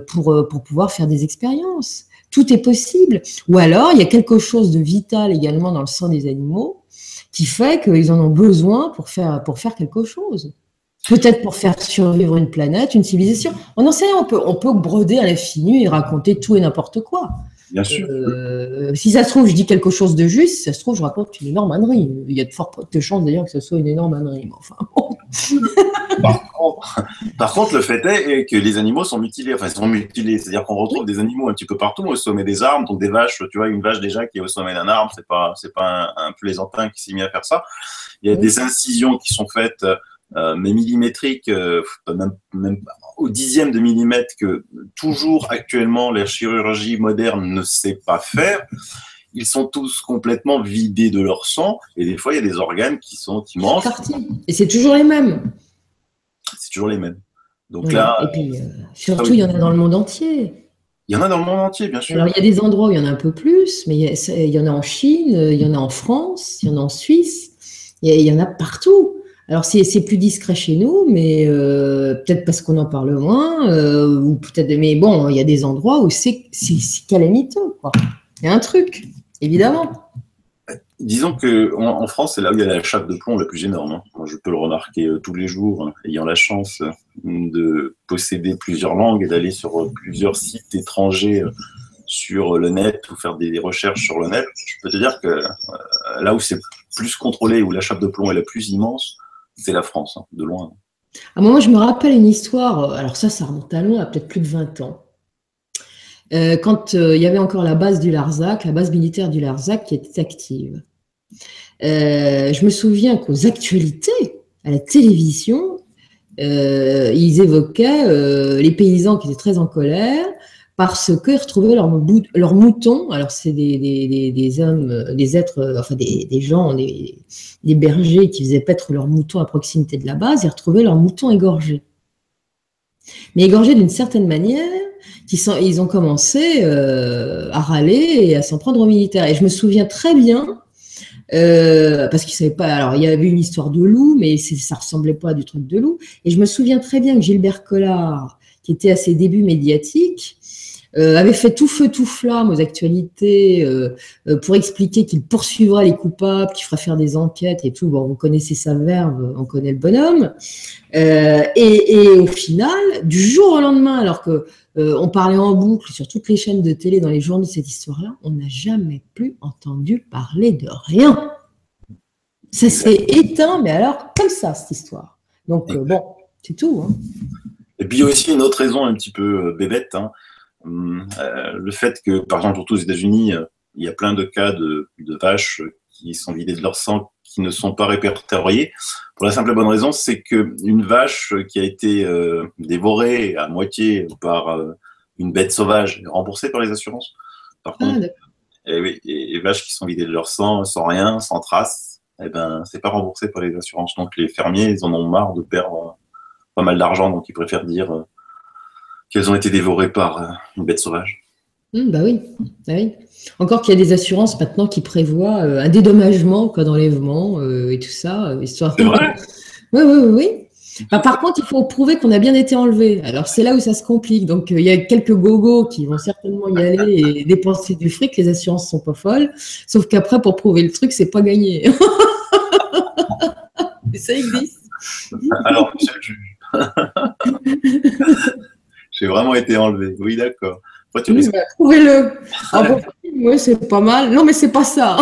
Speaker 2: pour pouvoir faire des expériences. Tout est possible. Ou alors, il y a quelque chose de vital également dans le sang des animaux qui fait qu'ils en ont besoin pour faire quelque chose. Peut-être pour faire survivre une planète, une civilisation. On n'en sait rien, on peut broder à l'infini et raconter tout et n'importe quoi.
Speaker 1: Bien sûr.
Speaker 2: Si ça se trouve, je dis quelque chose de juste, si ça se trouve, je raconte une énorme ânerie. Il y a de fortes chances d'ailleurs que ce soit une énorme ânerie. Mais enfin, bon.
Speaker 1: Par contre, le fait est que les animaux sont mutilés. Enfin, ils sont mutilés. C'est-à-dire qu'on retrouve des animaux un petit peu partout au sommet des arbres. Donc des vaches, tu vois, une vache déjà qui est au sommet d'un arbre, c'est pas un plaisantin qui s'est mis à faire ça. Il y a des incisions qui sont faites, mais millimétriques, même au dixième de millimètre que toujours actuellement la chirurgie moderne ne sait pas faire, ils sont tous complètement vidés de leur sang, et des fois il y a des organes qui manquent.
Speaker 2: Et c'est toujours les mêmes.
Speaker 1: C'est toujours les mêmes. Donc
Speaker 2: Ouais.
Speaker 1: là,
Speaker 2: et puis surtout, il y en a dans le monde entier.
Speaker 1: Il y en a dans le monde entier, bien sûr.
Speaker 2: Alors, il y a des endroits où il y en a un peu plus, mais il y en a en Chine, il y en a en France, il y en a en Suisse, il y en a partout. Alors, c'est plus discret chez nous, mais peut-être parce qu'on en parle moins, ou peut-être, mais bon, il y a des endroits où c'est calamiteux, quoi. Il y a un truc, évidemment.
Speaker 1: Disons qu'en France, c'est là où il y a la chape de plomb la plus énorme. Hein. Moi, je peux le remarquer tous les jours, hein, ayant la chance de posséder plusieurs langues et d'aller sur plusieurs sites étrangers sur le net ou faire des recherches sur le net. Je peux te dire que là où c'est plus contrôlé, où la chape de plomb est la plus immense, c'est la France, hein, de loin.
Speaker 2: Ah, moi, je me rappelle une histoire, alors ça remonte à loin, à peut-être plus de 20 ans. Quand il y avait encore la base du Larzac, la base militaire du Larzac qui était active. Je me souviens qu'aux actualités, à la télévision, ils évoquaient les paysans qui étaient très en colère parce qu'ils retrouvaient leurs moutons. Alors, c'est des hommes, des êtres, enfin des gens, des bergers qui faisaient paître leurs moutons à proximité de la base. Ils retrouvaient leurs moutons égorgés. Mais égorgés d'une certaine manière, ils ont commencé à râler et à s'en prendre aux militaires. Et je me souviens très bien, parce qu'ils savaient pas. Alors, il y avait une histoire de loup, mais ça ressemblait pas à du truc de loup. Et je me souviens très bien que Gilbert Collard, qui était à ses débuts médiatiques, avait fait tout feu tout flamme aux actualités pour expliquer qu'il poursuivra les coupables, qu'il fera faire des enquêtes et tout. Bon, vous connaissez sa verve, on connaît le bonhomme. Et au final, du jour au lendemain, alors que on parlait en boucle sur toutes les chaînes de télé dans les journaux de cette histoire-là, on n'a jamais plus entendu parler de rien. Ça s'est éteint, mais alors comme ça, cette histoire. Donc bon, c'est tout. Hein.
Speaker 1: Et puis il y a aussi une autre raison un petit peu bébête, hein. Le fait que, par exemple, surtout aux États-Unis, il y a plein de cas de vaches qui sont vidées de leur sang, qui ne sont pas répertoriées. Pour la simple et bonne raison, c'est qu'une vache qui a été dévorée à moitié par une bête sauvage est remboursée par les assurances. Par contre, les vaches qui sont vidées de leur sang, sans rien, sans trace, eh ben, c'est pas remboursé par les assurances. Donc les fermiers, ils en ont marre de perdre pas mal d'argent, donc ils préfèrent dire qu'elles ont été dévorées par une bête sauvage.
Speaker 2: Bah oui. Encore qu'il y a des assurances maintenant qui prévoient un dédommagement d'enlèvement et tout ça, histoire.
Speaker 1: C'est vrai.
Speaker 2: Oui. Bah, par contre, il faut prouver qu'on a bien été enlevé. Alors c'est là où ça se complique. Donc il y a quelques gogos qui vont certainement y aller et dépenser du fric. Les assurances sont pas folles. Sauf qu'après, pour prouver le truc, c'est pas gagné. Et ça existe.
Speaker 1: Alors, monsieur le juge. J'ai vraiment été enlevé. Oui, d'accord.
Speaker 2: Oui, bah, prouvez-le. Oui, c'est pas mal. Non, mais c'est pas ça.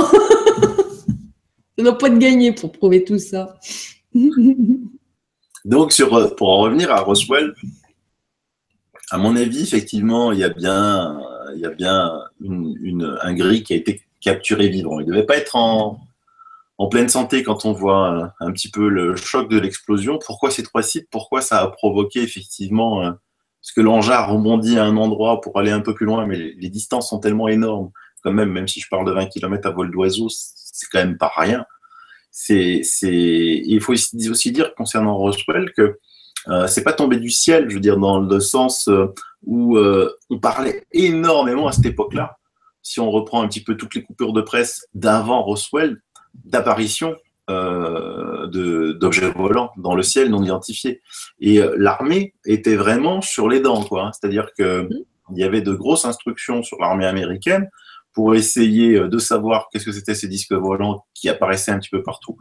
Speaker 2: Ça doit pas être gagné pour prouver tout ça.
Speaker 1: Donc, pour en revenir à Roswell, à mon avis, effectivement, il y a bien un gris qui a été capturé vivant. Il ne devait pas être en pleine santé quand on voit un petit peu le choc de l'explosion. Pourquoi ces 3 sites? Pourquoi ça a provoqué effectivement parce que l'engin rebondit à un endroit pour aller un peu plus loin, mais les distances sont tellement énormes, quand même si je parle de 20 km à vol d'oiseau, c'est quand même pas rien. Il faut aussi dire concernant Roswell que c'est pas tombé du ciel, je veux dire, dans le sens où on parlait énormément à cette époque-là. Si on reprend un petit peu toutes les coupures de presse d'avant Roswell, d'apparition d'objets volants dans le ciel non identifiés. Et l'armée était vraiment sur les dents, quoi. Hein. C'est-à-dire qu'il y avait de grosses instructions sur l'armée américaine pour essayer de savoir qu'est-ce que c'était ces disques volants qui apparaissaient un petit peu partout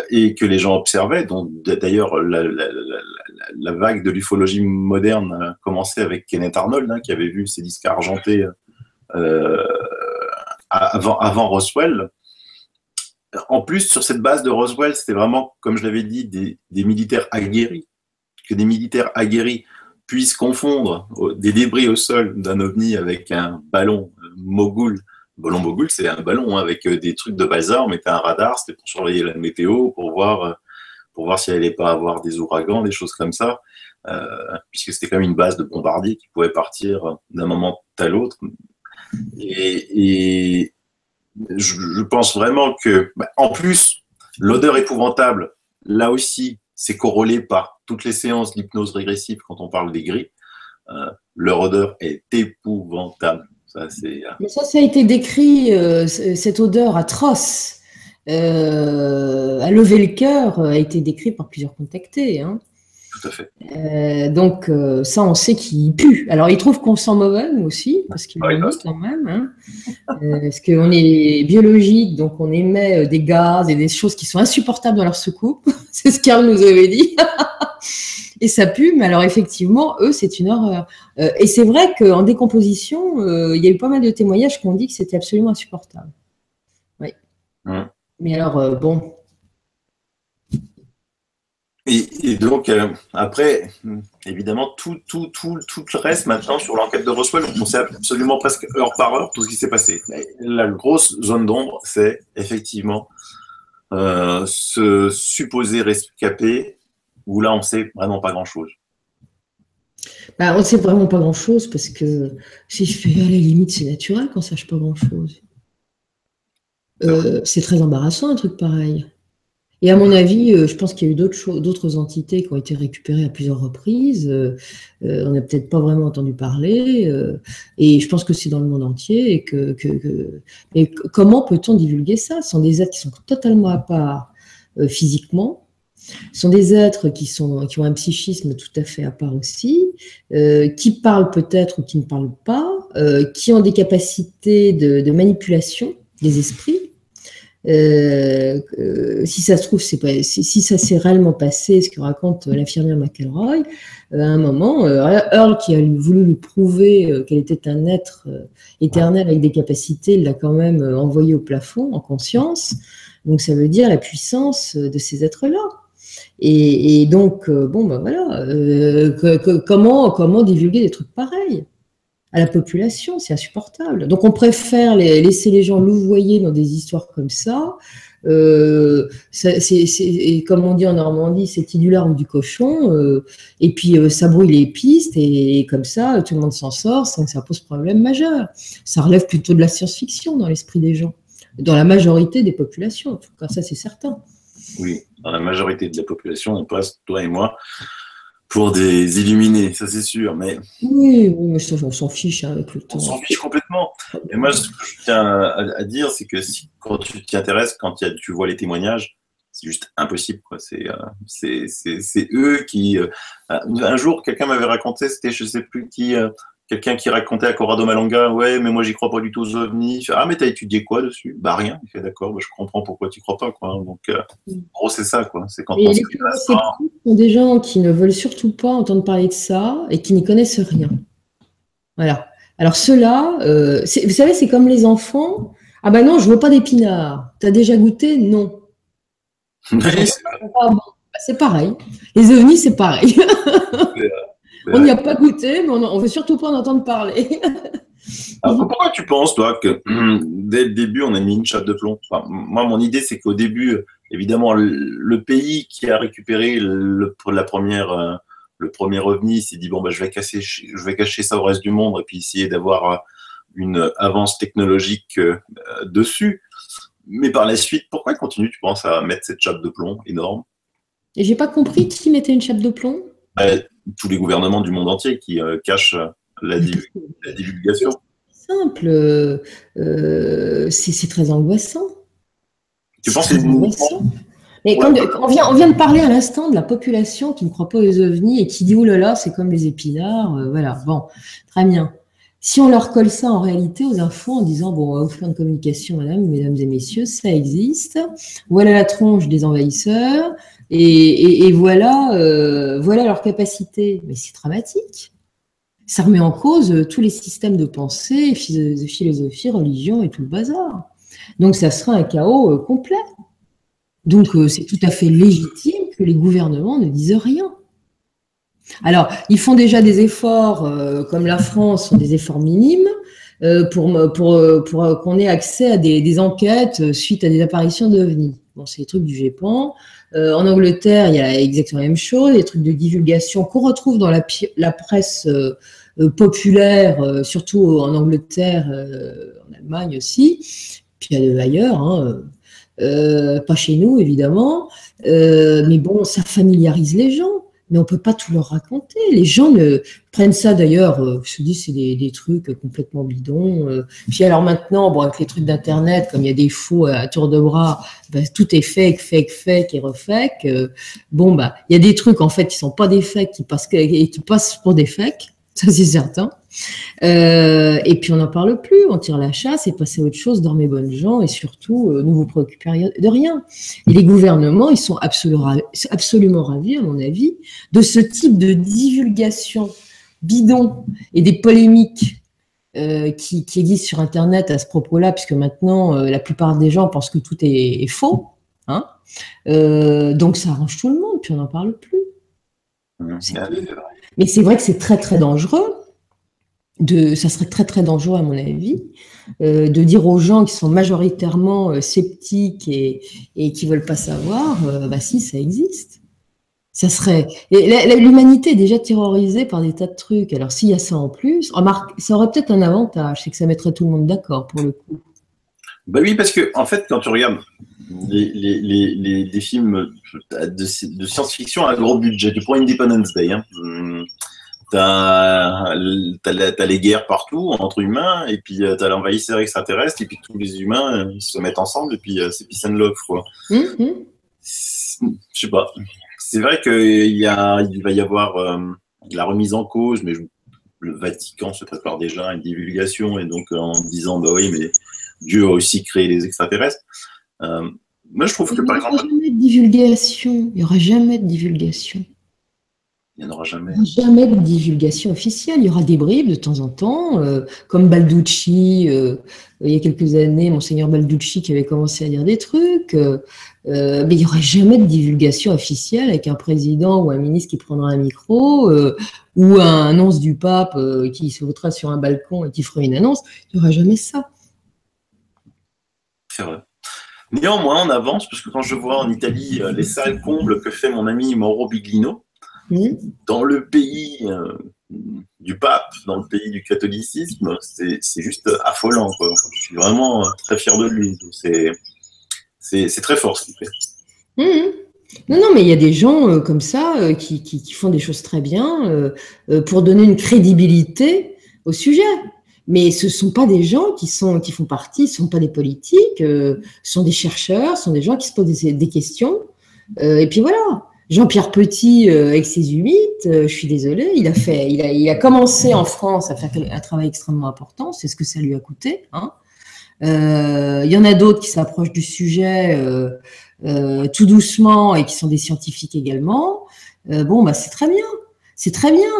Speaker 1: et que les gens observaient. Donc, d'ailleurs, la vague de l'ufologie moderne a commencé avec Kenneth Arnold, hein, qui avait vu ces disques argentés avant Roswell. En plus, sur cette base de Roswell, c'était vraiment, comme je l'avais dit, des militaires aguerris. Que des militaires aguerris puissent confondre des débris au sol d'un ovni avec un ballon mogul. Le ballon mogul, c'est un ballon avec des trucs de bazar. On mettait un radar, c'était pour surveiller la météo, pour voir pour voir s'il n'allait pas avoir des ouragans, des choses comme ça, puisque c'était quand même une base de bombardiers qui pouvait partir d'un moment à l'autre. Et je pense vraiment que, en plus, l'odeur épouvantable, là aussi, c'est corrélé par toutes les séances d'hypnose régressive quand on parle des gris. Leur odeur est épouvantable.
Speaker 2: Mais ça a été décrit, cette odeur atroce, à lever le cœur, a été décrit par plusieurs contactés. Hein.
Speaker 1: Tout à fait.
Speaker 2: Donc, ça, on sait qu'il pue. Alors, ils trouvent qu'on sent mauvais, nous aussi, parce qu'ils l'ont dit quand même. Hein. Parce qu'on est biologique, donc on émet des gaz et des choses qui sont insupportables dans leur soucoupe. C'est ce Karl nous avait dit. Et ça pue, mais alors effectivement, eux, c'est une horreur. Et c'est vrai qu'en décomposition, il y a eu pas mal de témoignages qui ont dit que c'était absolument insupportable. Oui. Mais alors, bon.
Speaker 1: Et donc, après, évidemment, tout le reste maintenant sur l'enquête de Roswell, on sait absolument presque heure par heure tout ce qui s'est passé. La grosse zone d'ombre, c'est effectivement ce supposé rescapé, où là, on sait vraiment pas grand-chose.
Speaker 2: On ne sait vraiment pas grand-chose, parce que si je fais à la limite, c'est naturel qu'on ne sache pas grand-chose. C'est très embarrassant, un truc pareil. Et à mon avis, je pense qu'il y a eu d'autres entités qui ont été récupérées à plusieurs reprises. On n'a peut-être pas vraiment entendu parler. Et je pense que c'est dans le monde entier. Et comment peut-on divulguer ça? Ce sont des êtres qui sont totalement à part physiquement. Ce sont des êtres qui ont un psychisme tout à fait à part aussi, qui parlent peut-être ou qui ne parlent pas, qui ont des capacités de manipulation des esprits. Si ça se trouve, si ça s'est réellement passé, ce que raconte l'infirmière McElroy, à un moment, Earl, qui a voulu lui prouver qu'elle était un être éternel avec des capacités, il l'a quand même envoyé au plafond en conscience. Donc ça veut dire la puissance de ces êtres-là. Et donc, voilà, comment divulguer des trucs pareils à la population? C'est insupportable. Donc, on préfère laisser les gens louvoyer dans des histoires comme ça. Et comme on dit en Normandie, c'est du lard ou du cochon. Et puis, ça brouille les pistes. Et comme ça, tout le monde s'en sort sans que ça pose problème majeur. Ça relève plutôt de la science-fiction dans l'esprit des gens. Dans la majorité des populations, en tout cas, ça, c'est certain.
Speaker 1: Oui, dans la majorité de la population, on passe, toi et moi, pour des illuminés, ça c'est sûr. Mais
Speaker 2: oui, mais on s'en fiche avec le temps.
Speaker 1: On s'en fiche complètement. Et moi, ce que je tiens à dire, c'est que quand tu t'y intéresses, quand tu vois les témoignages, c'est juste impossible, quoi. C'est eux qui. Un jour, quelqu'un m'avait raconté, c'était je sais plus qui, quelqu'un qui racontait à Corrado Malanga, ouais, mais moi j'y crois pas du tout aux ovnis. Il fait, ah, mais t'as étudié quoi dessus? Bah rien. Il fait, d'accord, je comprends pourquoi tu crois pas, quoi. Donc, en gros, c'est ça, quoi. C'est quand on
Speaker 2: les sceptiques sont des gens qui ne veulent surtout pas entendre parler de ça et qui n'y connaissent rien. Voilà. Alors ceux-là, vous savez, c'est comme les enfants. Ah ben non, je veux pas d'épinards. T'as déjà goûté? Non. C'est pareil. Les ovnis, c'est pareil. On n'y a pas goûté, mais on ne veut surtout pas en entendre parler.
Speaker 1: Alors, pourquoi tu penses, toi, que dès le début, on a mis une chape de plomb? Enfin, moi, mon idée, c'est qu'au début, évidemment, le pays qui a récupéré le premier ovni s'est dit, bon, je vais cacher ça au reste du monde et puis essayer d'avoir une avance technologique dessus. Mais par la suite, pourquoi il continue, tu penses, à mettre cette chape de plomb énorme?
Speaker 2: Et j'ai pas compris qui mettait une chape de plomb.
Speaker 1: Tous les gouvernements du monde entier qui cachent la divulgation.
Speaker 2: C'est simple, c'est très angoissant.
Speaker 1: Tu penses que c'est angoissant?
Speaker 2: Mais on vient de parler à l'instant de la population qui ne croit pas aux ovnis et qui dit, oh là là, c'est comme les épinards, voilà, bon, très bien. Si on leur colle ça en réalité aux infos en disant, bon, on va vous faire une communication, mesdames et messieurs, ça existe, voilà la tronche des envahisseurs, et voilà leur capacité. Mais c'est dramatique. Ça remet en cause tous les systèmes de pensée, philosophie, religion et tout le bazar. Donc ça sera un chaos complet. Donc c'est tout à fait légitime que les gouvernements ne disent rien. Alors, ils font déjà des efforts, comme la France, sont des efforts minimes, pour qu'on ait accès à des enquêtes suite à des apparitions d'OVNI. Bon, c'est les trucs du GEPAN. En Angleterre, il y a exactement la même chose, les trucs de divulgation qu'on retrouve dans la presse populaire, surtout en Angleterre, en Allemagne aussi, puis ailleurs, hein, pas chez nous évidemment, mais bon, ça familiarise les gens. Mais on ne peut pas tout leur raconter. Les gens prennent ça d'ailleurs, je te dis, c'est des trucs complètement bidons. Puis alors maintenant, bon, avec les trucs d'Internet, comme il y a des faux à tour de bras, ben, tout est fake et refake. Bon, bah, il y a des trucs en fait qui sont pas des fakes, qui passent pour des fakes, ça c'est certain. Et puis on n'en parle plus, on tire la chasse et passe à autre chose, dormez bonnes gens, et surtout ne vous préoccupez de rien. Et les gouvernements, ils sont absolument ravis, à mon avis, de ce type de divulgation bidon et des polémiques qui existent sur Internet à ce propos-là, puisque maintenant la plupart des gens pensent que tout est faux, hein. Donc ça arrange tout le monde, puis on n'en parle plus. Mais c'est vrai que c'est très très dangereux. Ça serait très très dangereux à mon avis de dire aux gens qui sont majoritairement sceptiques et qui veulent pas savoir, bah si, ça existe. Ça serait l'humanité est déjà terrorisée par des tas de trucs. Alors s'il y a ça en plus, remarque, ça aurait peut-être un avantage, c'est que ça mettrait tout le monde d'accord pour le coup.
Speaker 1: Bah oui, parce que en fait, quand tu regardes les films de science-fiction à gros budget, tu prends Independence Day, hein, t'as les guerres partout entre humains, et puis t'as l'envahisseur extraterrestre, et puis tous les humains ils se mettent ensemble, et puis c'est peace and love, quoi. Je sais pas. C'est vrai qu'il va y avoir la remise en cause, mais le Vatican se prépare déjà à une divulgation, et donc en disant bah oui, mais Dieu a aussi créé les extraterrestres. Moi, je trouve que par exemple,
Speaker 2: il n'y aura jamais de divulgation.
Speaker 1: Il n'y en aura jamais.
Speaker 2: Jamais de divulgation officielle. Il y aura des bribes de temps en temps, comme Balducci, il y a quelques années, Monseigneur Balducci qui avait commencé à dire des trucs, mais il n'y aura jamais de divulgation officielle avec un président ou un ministre qui prendra un micro, ou un annonce du pape qui se votera sur un balcon et qui fera une annonce. Il n'y aura jamais ça.
Speaker 1: C'est vrai. Néanmoins, on avance, parce que quand je vois en Italie les salles combles que fait mon ami Mauro Biglino, dans le pays du pape, dans le pays du catholicisme, c'est juste affolant, quoi. Je suis vraiment très fier de lui. C'est très fort ce qu'il fait.
Speaker 2: Non, mais il y a des gens comme ça qui font des choses très bien pour donner une crédibilité au sujet. Mais ce ne sont pas des gens qui font partie, ce ne sont pas des politiques, ce sont des chercheurs, ce sont des gens qui se posent des questions. Et puis voilà. Jean-Pierre Petit, avec ses humides, je suis désolée, il a commencé en France à faire un travail extrêmement important, c'est ce que ça lui a coûté, hein. Il y en a d'autres qui s'approchent du sujet tout doucement et qui sont des scientifiques également. Bon, bah c'est très bien,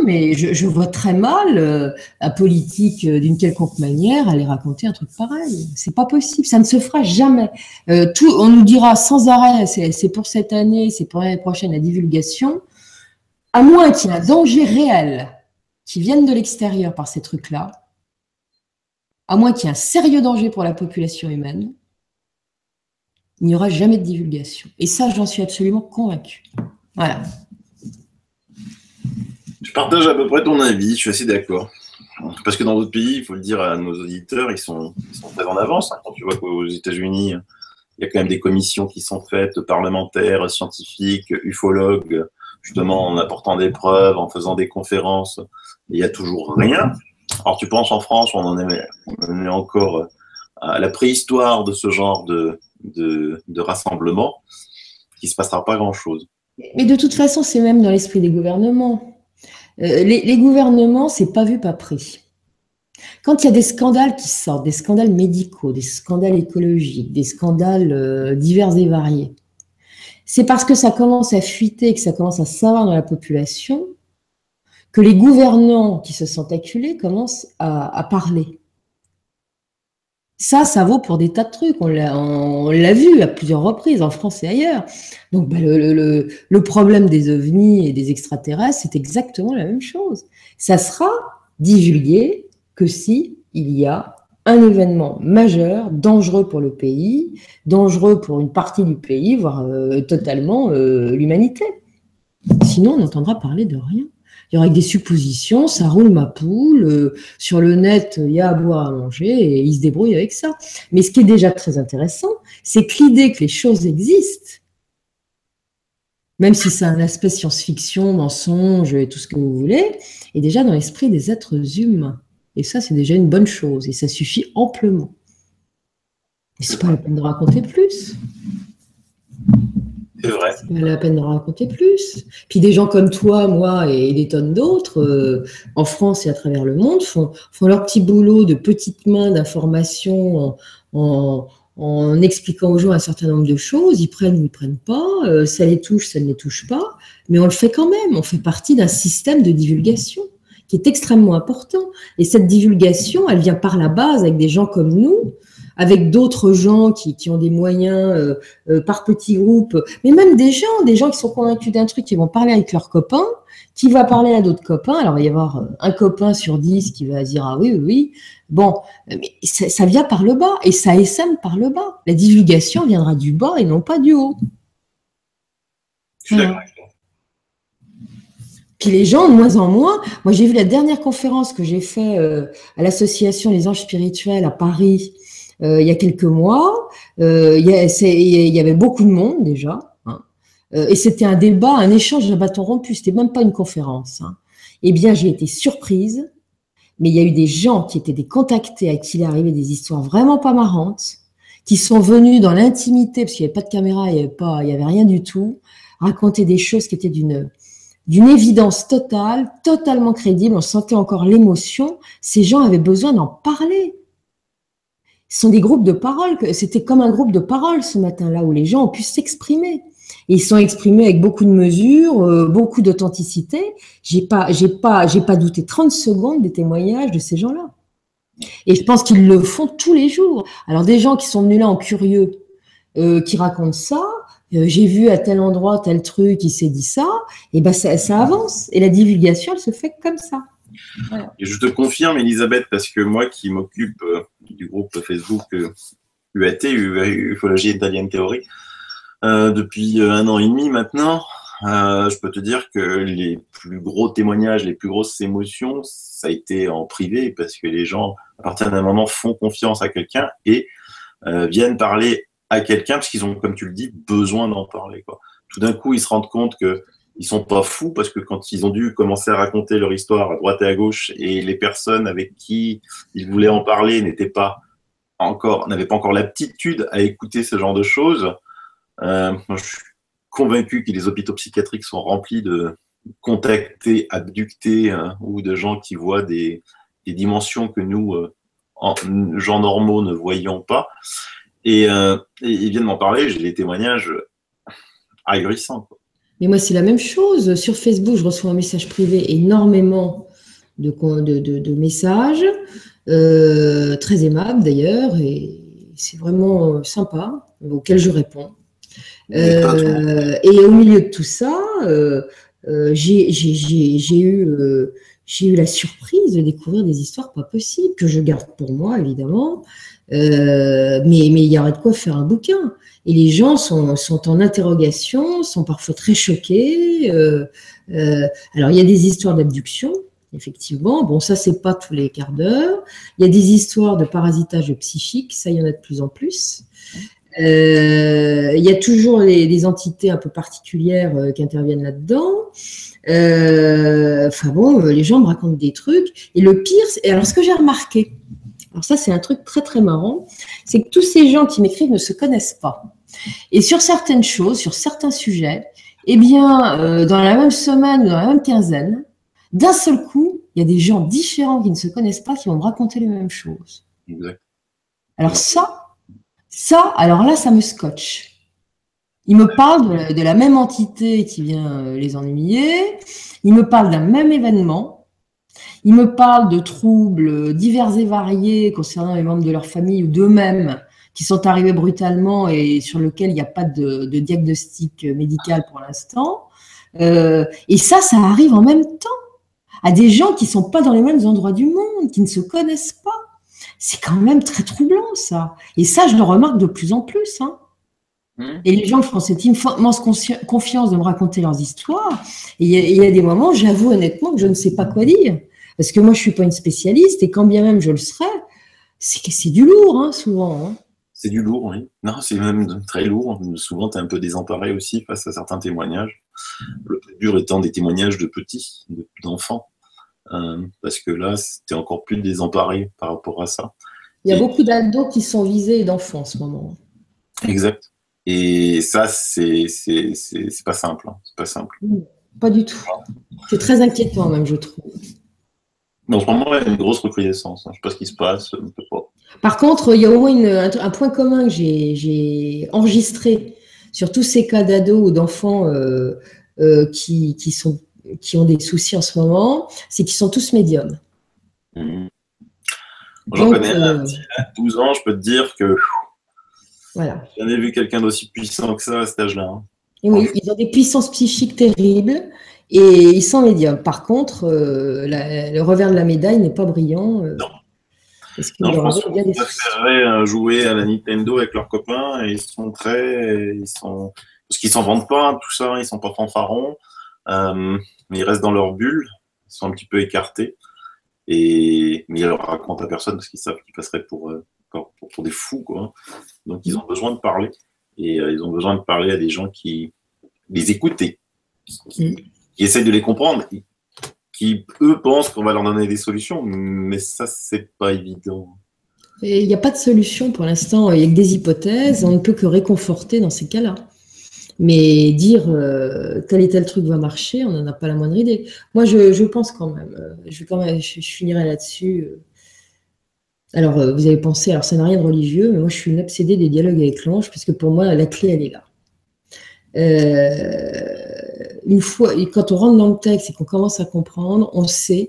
Speaker 2: mais je vois très mal la politique d'une quelconque manière aller raconter un truc pareil. C'est pas possible, ça ne se fera jamais. On nous dira sans arrêt, c'est pour cette année, c'est pour l'année prochaine la divulgation, à moins qu'il y ait un danger réel qui vienne de l'extérieur par ces trucs-là, à moins qu'il y ait un sérieux danger pour la population humaine, il n'y aura jamais de divulgation. Et ça, j'en suis absolument convaincue. Voilà.
Speaker 1: Je partage à peu près ton avis, je suis assez d'accord. Parce que dans d'autres pays, il faut le dire à nos auditeurs, ils sont très en avance. Quand tu vois qu'aux États-Unis, il y a quand même des commissions qui sont faites, parlementaires, scientifiques, ufologues, justement en apportant des preuves, en faisant des conférences. Et il n'y a toujours rien. Alors tu penses en France, on en est encore à la préhistoire de ce genre de rassemblement, qu'il ne se passera pas grand-chose.
Speaker 2: Mais de toute façon, c'est même dans l'esprit des gouvernements. Les gouvernements, c'est pas vu, pas pris. Quand il y a des scandales qui sortent, des scandales médicaux, des scandales écologiques, des scandales divers et variés, c'est parce que ça commence à fuiter, que ça commence à savoir dans la population, que les gouvernants qui se sentent acculés commencent à parler. Ça vaut pour des tas de trucs. On l'a vu à plusieurs reprises, en France et ailleurs. Donc, le problème des ovnis et des extraterrestres, c'est exactement la même chose. Ça sera divulgué que si il y a un événement majeur, dangereux pour le pays, dangereux pour une partie du pays, voire totalement l'humanité. Sinon, on n'entendra parler de rien. Il y aura que des suppositions, ça roule ma poule, sur le net, il y a à boire, à manger, et ils se débrouillent avec ça. Mais ce qui est déjà très intéressant, c'est que l'idée que les choses existent, même si c'est un aspect science-fiction, mensonge et tout ce que vous voulez, est déjà dans l'esprit des êtres humains. Et ça, c'est déjà une bonne chose, et ça suffit amplement. Mais c'est pas la peine de raconter plus.
Speaker 1: C'est vrai.
Speaker 2: C'est pas la peine de raconter plus. Puis des gens comme toi, moi et des tonnes d'autres, en France et à travers le monde, font leur petit boulot de petites mains d'information en expliquant aux gens un certain nombre de choses. Ils prennent ou ils prennent pas, ça les touche, ça ne les touche pas, mais on le fait quand même. On fait partie d'un système de divulgation qui est extrêmement important. Et cette divulgation, elle vient par la base avec des gens comme nous, avec d'autres gens qui ont des moyens par petits groupes, mais même des gens qui sont convaincus d'un truc, qui vont parler avec leurs copains, qui va parler à d'autres copains. Alors, il va y avoir un copain sur 10 qui va dire « Ah oui, oui, oui ». Bon, mais ça vient par le bas et ça essaime par le bas. La divulgation viendra du bas et non pas du haut.
Speaker 1: Je suis d'accord avec toi.
Speaker 2: Puis les gens, de moins en moins, moi j'ai vu la dernière conférence que j'ai faite à l'association Les Anges Spirituels à Paris il y a quelques mois. Il y avait beaucoup de monde déjà, hein, et c'était un débat, un échange de bâtons rompus, c'était même pas une conférence. Hein. Eh bien, j'ai été surprise, mais il y a eu des gens qui étaient des contactés à qui il est arrivé des histoires vraiment pas marrantes, qui sont venus dans l'intimité, parce qu'il n'y avait pas de caméra, il y avait rien du tout, raconter des choses qui étaient d'une évidence totale, totalement crédible, on sentait encore l'émotion. Ces gens avaient besoin d'en parler. Ce sont des groupes de parole, c'était comme un groupe de parole ce matin-là, où les gens ont pu s'exprimer. Et ils sont exprimés avec beaucoup de mesure, beaucoup d'authenticité. J'ai pas douté 30 secondes des témoignages de ces gens-là. Et je pense qu'ils le font tous les jours. Alors des gens qui sont venus là en curieux, qui racontent ça, j'ai vu à tel endroit tel truc, il s'est dit ça, et ben ça avance. Et la divulgation, elle se fait comme ça.
Speaker 1: Voilà. Et je te confirme, Elisabeth, parce que moi qui m'occupe du groupe Facebook UAT, Ufologie Italienne Théorie, depuis 1 an et demi maintenant, je peux te dire que les plus gros témoignages, les plus grosses émotions, ça a été en privé, parce que les gens, à partir d'un moment, font confiance à quelqu'un et viennent parler à quelqu'un, parce qu'ils ont, comme tu le dis, besoin d'en parler, quoi. Tout d'un coup, ils se rendent compte que ils sont pas fous, parce que quand ils ont dû commencer à raconter leur histoire à droite et à gauche, et les personnes avec qui ils voulaient en parler n'avaient pas encore l'aptitude à écouter ce genre de choses, moi, je suis convaincu que les hôpitaux psychiatriques sont remplis de contactés, abductés, ou de gens qui voient des dimensions que nous, gens normaux, ne voyons pas. Et ils viennent m'en parler, j'ai des témoignages ahurissants, quoi.
Speaker 2: Mais moi, c'est la même chose. Sur Facebook, je reçois un message privé, énormément de messages, très aimables d'ailleurs, et c'est vraiment sympa, auxquels je réponds. Et au milieu de tout ça, j'ai eu la surprise de découvrir des histoires pas possibles, que je garde pour moi, évidemment, mais il y aurait de quoi faire un bouquin. Et les gens sont en interrogation, sont parfois très choqués. Alors, il y a des histoires d'abduction, effectivement. Bon, ça, c'est pas tous les quarts d'heure. Il y a des histoires de parasitage psychique, ça, il y en a de plus en plus. Il y a toujours des entités un peu particulières qui interviennent là-dedans. Enfin bon, les gens me racontent des trucs. Et le pire, alors ce que j'ai remarqué, alors ça c'est un truc très très marrant, c'est que tous ces gens qui m'écrivent ne se connaissent pas. Et sur certaines choses, sur certains sujets, eh bien, dans la même semaine ou dans la même quinzaine, d'un seul coup, il y a des gens différents qui ne se connaissent pas qui vont me raconter les mêmes choses.
Speaker 1: Exact.
Speaker 2: Alors ça, alors là, ça me scotche. Ils me parlent de la même entité qui vient les ennuyer, ils me parlent d'un même événement, ils me parlent de troubles divers et variés concernant les membres de leur famille ou d'eux-mêmes qui sont arrivés brutalement et sur lesquels il n'y a pas de diagnostic médical pour l'instant. Et ça arrive en même temps à des gens qui ne sont pas dans les mêmes endroits du monde, qui ne se connaissent pas. C'est quand même très troublant, ça. Et ça, je le remarque de plus en plus. Hein. Et les gens font cette immense confiance de me raconter leurs histoires. Et il y a des moments, j'avoue honnêtement que je ne sais pas quoi dire. Parce que moi, je ne suis pas une spécialiste, et quand bien même je le serais, c'est du lourd, hein, souvent. Hein.
Speaker 1: C'est du lourd, oui. Non, c'est même très lourd. Souvent, tu es un peu désemparé aussi face à certains témoignages. Le plus dur étant des témoignages de petits, d'enfants. Parce que là, c'était encore plus désemparé par rapport à ça.
Speaker 2: Il y a beaucoup d'ados qui sont visés et d'enfants en ce moment.
Speaker 1: Exact. Et ça, c'est pas simple. Hein. C'est pas simple.
Speaker 2: Pas du tout. C'est très inquiétant, même, je trouve.
Speaker 1: Mais en ce moment, il y a une grosse recrudescence. Je ne sais pas ce qui se passe. Je ne sais pas.
Speaker 2: Par contre, il y a au moins un point commun que j'ai enregistré sur tous ces cas d'ados ou d'enfants qui ont des soucis en ce moment, c'est qu'ils sont tous médiums.
Speaker 1: J'en connais un petit à 12 ans, je peux te dire que
Speaker 2: voilà.
Speaker 1: j'ai jamais vu quelqu'un d'aussi puissant que ça à cet âge-là. Hein.
Speaker 2: Oui, ils ont des puissances psychiques terribles et ils sont médiums. Par contre, le revers de la médaille n'est pas brillant.
Speaker 1: Non.
Speaker 2: Parce
Speaker 1: non, je pense qu'ils préféreraient jouer à la Nintendo avec leurs copains et parce qu'ils s'en vendent pas, hein, tout ça, ils sont pas fanfarons, mais ils restent dans leur bulle, ils sont un petit peu écartés, mais ils leur racontent à personne parce qu'ils savent qu'ils passeraient pour des fous, quoi. Donc ils ont besoin de parler et ils ont besoin de parler à des gens qui les écoutent et qui essayent de les comprendre. Qui, eux, pensent qu'on va leur donner des solutions, mais ça, c'est pas évident.
Speaker 2: Il n'y a pas de solution pour l'instant, il n'y a que des hypothèses, on ne peut que réconforter dans ces cas-là. Mais dire tel et tel truc va marcher, on n'en a pas la moindre idée. Moi, je pense quand même, je finirai là-dessus. Alors, vous avez pensé, alors ça n'a rien de religieux, mais moi, je suis une obsédée des dialogues avec l'ange, parce que pour moi, la clé, elle est là. Une fois, quand on rentre dans le texte et qu'on commence à comprendre, on sait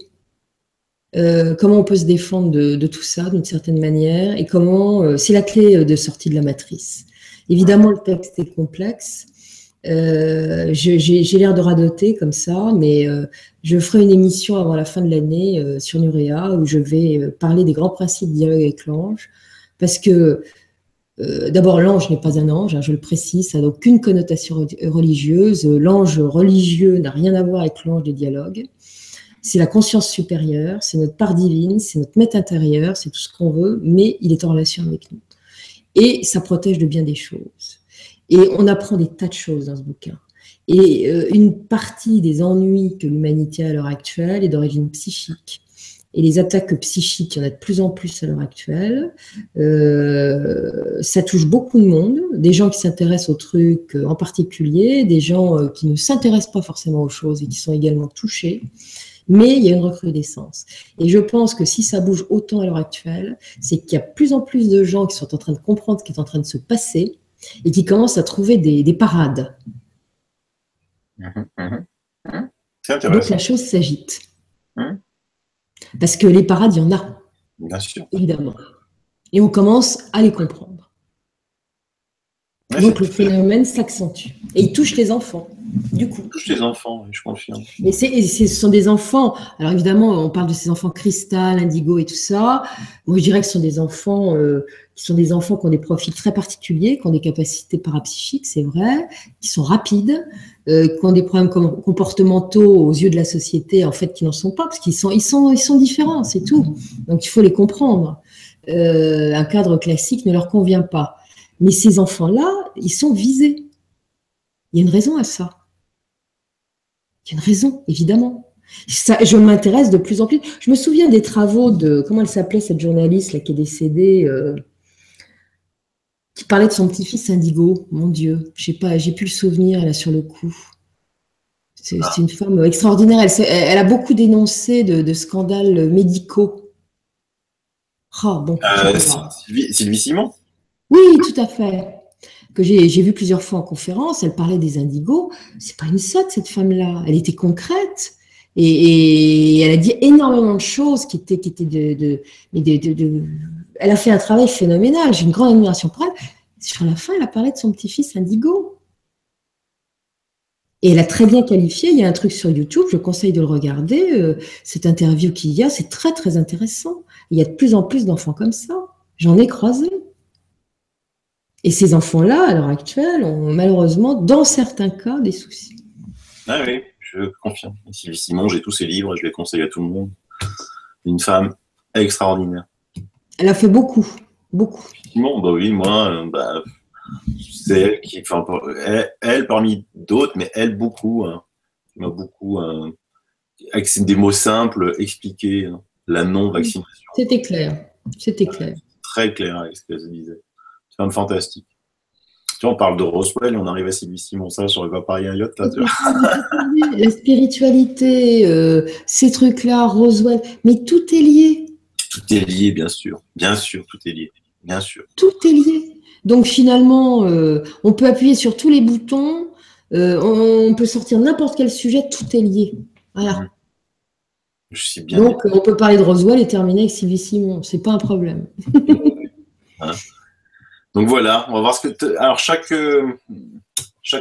Speaker 2: comment on peut se défendre de tout ça d'une certaine manière et comment c'est la clé de sortie de la matrice. Évidemment, le texte est complexe. J'ai l'air de radoter comme ça, mais je ferai une émission avant la fin de l'année sur Nurea où je vais parler des grands principes de dialogue avec l'ange, parce que d'abord, l'ange n'est pas un ange, hein, je le précise, ça n'a aucune connotation religieuse. L'ange religieux n'a rien à voir avec l'ange des dialogues. C'est la conscience supérieure, c'est notre part divine, c'est notre maître intérieur, c'est tout ce qu'on veut, mais il est en relation avec nous. Et ça protège de bien des choses. Et on apprend des tas de choses dans ce bouquin. Et une partie des ennuis que l'humanité a à l'heure actuelle est d'origine psychique. Et les attaques psychiques, il y en a de plus en plus à l'heure actuelle. Ça touche beaucoup de monde, des gens qui s'intéressent aux trucs en particulier, des gens qui ne s'intéressent pas forcément aux choses et qui sont également touchés. Mais il y a une recrudescence. Et je pense que si ça bouge autant à l'heure actuelle, c'est qu'il y a de plus en plus de gens qui sont en train de comprendre ce qui est en train de se passer et qui commencent à trouver des parades.
Speaker 1: C'est intéressant.
Speaker 2: Donc la chose s'agite. Parce que les parades, il y en a.
Speaker 1: Bien sûr.
Speaker 2: Évidemment. Et on commence à les comprendre. Ouais, donc le phénomène s'accentue. Et il touche les enfants, du coup.
Speaker 1: Il touche les enfants, je confirme.
Speaker 2: Mais ce sont des enfants, alors évidemment, on parle de ces enfants cristal, indigo et tout ça. Moi, je dirais que ce sont des enfants qui ont des profils très particuliers, qui ont des capacités parapsychiques, c'est vrai, qui sont rapides, qui ont des problèmes comportementaux aux yeux de la société, en fait, qui n'en sont pas, parce qu'ils sont différents, c'est tout. Donc, il faut les comprendre. Un cadre classique ne leur convient pas. Mais ces enfants-là, ils sont visés. Il y a une raison à ça. Il y a une raison, évidemment. Ça, je m'intéresse de plus en plus. Je me souviens des travaux de, comment elle s'appelait cette journaliste là, qui est décédée, qui parlait de son petit-fils Indigo. Mon Dieu, je sais pas, j'ai plus le souvenir là sur le coup. C'est une femme extraordinaire. Elle a beaucoup dénoncé de scandales médicaux. Oh, bon,
Speaker 1: Sylvie Simon.
Speaker 2: Oui, tout à fait. Que j'ai vu plusieurs fois en conférence, elle parlait des indigos. C'est pas une sotte, cette femme-là. Elle était concrète. Et elle a dit énormément de choses qui étaient elle a fait un travail phénoménal. J'ai une grande admiration pour elle. Sur la fin, elle a parlé de son petit-fils indigo. Et elle a très bien qualifié. Il y a un truc sur YouTube, je conseille de le regarder. Cette interview qu'il y a, c'est très, très intéressant. Il y a de plus en plus d'enfants comme ça. J'en ai croisé. Et ces enfants-là, à l'heure actuelle, ont malheureusement, dans certains cas, des soucis.
Speaker 1: Ah oui, je confirme. Sylvie Simon, j'ai tous ses livres, je les conseille à tout le monde. Une femme extraordinaire.
Speaker 2: Elle a fait beaucoup, beaucoup.
Speaker 1: Simon, bah oui, moi, c'est elle qui, enfin, elle parmi d'autres, mais elle beaucoup, hein, qui m'a beaucoup, avec des mots simples, expliqué la non-vaccination.
Speaker 2: C'était clair, c'était clair.
Speaker 1: Très clair avec ce qu'elle se disait. C'est un fantastique. Tu vois, on parle de Roswell et on arrive à Sylvie Simon, ça, j'aurais pas parié un yacht, là, tu vois.
Speaker 2: La spiritualité, ces trucs-là, Roswell, mais tout est lié.
Speaker 1: Tout est lié, bien sûr, tout est lié, bien sûr.
Speaker 2: Tout est lié. Donc finalement, on peut appuyer sur tous les boutons, on peut sortir n'importe quel sujet, tout est lié. Voilà.
Speaker 1: Je sais bien.
Speaker 2: Donc on peut parler de Roswell et terminer avec Sylvie Simon, c'est pas un problème.
Speaker 1: Hein. Donc voilà, on va voir ce que. Alors chaque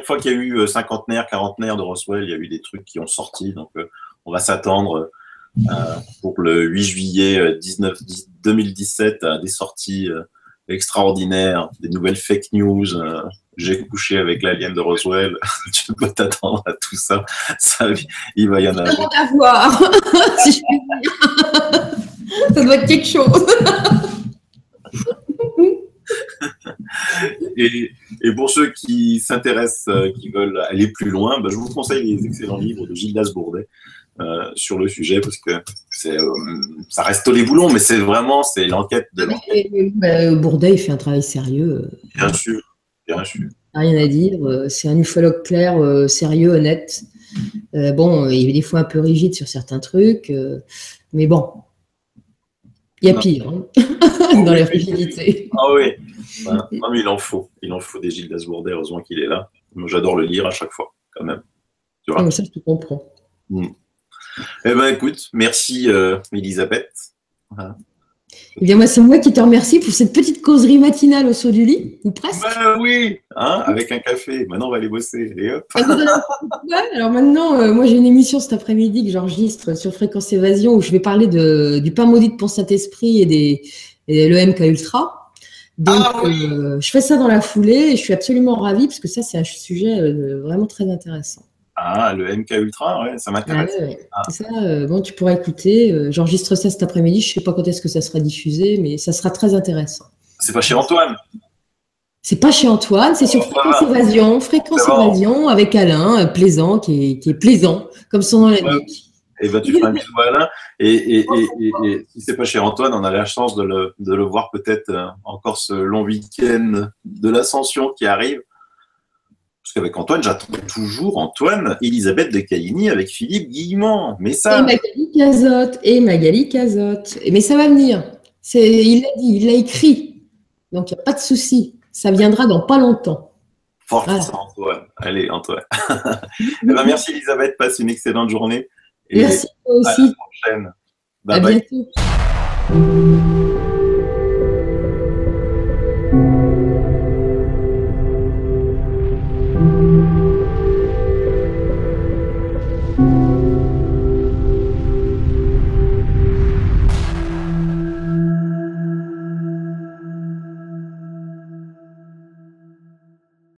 Speaker 1: fois qu'il y a eu cinquantenaire, quarantenaire de Roswell, il y a eu des trucs qui ont sorti. Donc on va s'attendre pour le 8 juillet 2017 à des sorties extraordinaires, des nouvelles fake news. J'ai couché avec l'alien de Roswell. Tu peux t'attendre à tout ça. Il va y en avoir.
Speaker 2: À voir, si je puis dire. Ça doit être quelque chose.
Speaker 1: Et pour ceux qui s'intéressent, qui veulent aller plus loin, je vous conseille les excellents livres de Gildas Bourdet sur le sujet, parce que ça reste les boulons, mais c'est l'enquête de l'enquête.
Speaker 2: Bourdet, il fait un travail sérieux.
Speaker 1: Bien sûr, bien sûr.
Speaker 2: Rien à dire. C'est un ufologue clair, sérieux, honnête. Bon, il est des fois un peu rigide sur certains trucs, mais bon, il y a pire dans les rigidités.
Speaker 1: Ah oui, non, mais il en faut des Gildas Bourdet, heureusement qu'il est là. Moi, j'adore le lire à chaque fois, quand même. Tu vois.
Speaker 2: Comme ça, je te comprends.
Speaker 1: Eh bien, écoute, merci Elisabeth. Voilà.
Speaker 2: Eh bien, moi, c'est moi qui te remercie pour cette petite causerie matinale au saut du lit, ou presque.
Speaker 1: Oui, avec un café. Maintenant, on va aller bosser. Et hop.
Speaker 2: Alors maintenant, moi, j'ai une émission cet après-midi que j'enregistre sur Fréquence Évasion où je vais parler du pain maudit de Pont-Saint-Esprit et le MK Ultra. Donc, je fais ça dans la foulée et je suis absolument ravie parce que ça, c'est un sujet vraiment très intéressant.
Speaker 1: Ah, le MK Ultra, ouais, ça m'intéresse.
Speaker 2: Ça, bon, tu pourras écouter. J'enregistre ça cet après-midi. Je ne sais pas quand est-ce que ça sera diffusé, mais ça sera très intéressant.
Speaker 1: C'est pas chez Antoine?
Speaker 2: C'est pas chez Antoine, c'est sur Fréquence Évasion. Fréquence Évasion avec Alain, plaisant, qui est plaisant, comme son nom l'indique.
Speaker 1: Et tu feras un bisou à Alain. Et si c'est pas chez Antoine, on a la chance de le voir peut-être encore ce long week-end de l'Ascension qui arrive. Parce qu'avec Antoine, j'attends toujours Elisabeth de Caligny avec Philippe Guillemont. Mais ça.
Speaker 2: Et Magali Cazotte. Mais ça va venir. Il l'a dit, il l'a écrit. Donc, il n'y a pas de souci. Ça viendra dans pas longtemps.
Speaker 1: Forcément, Antoine. Allez, Antoine. Merci Elisabeth, passe une excellente journée.
Speaker 2: Merci toi aussi.
Speaker 1: À la prochaine. Bye bye.
Speaker 2: À bientôt.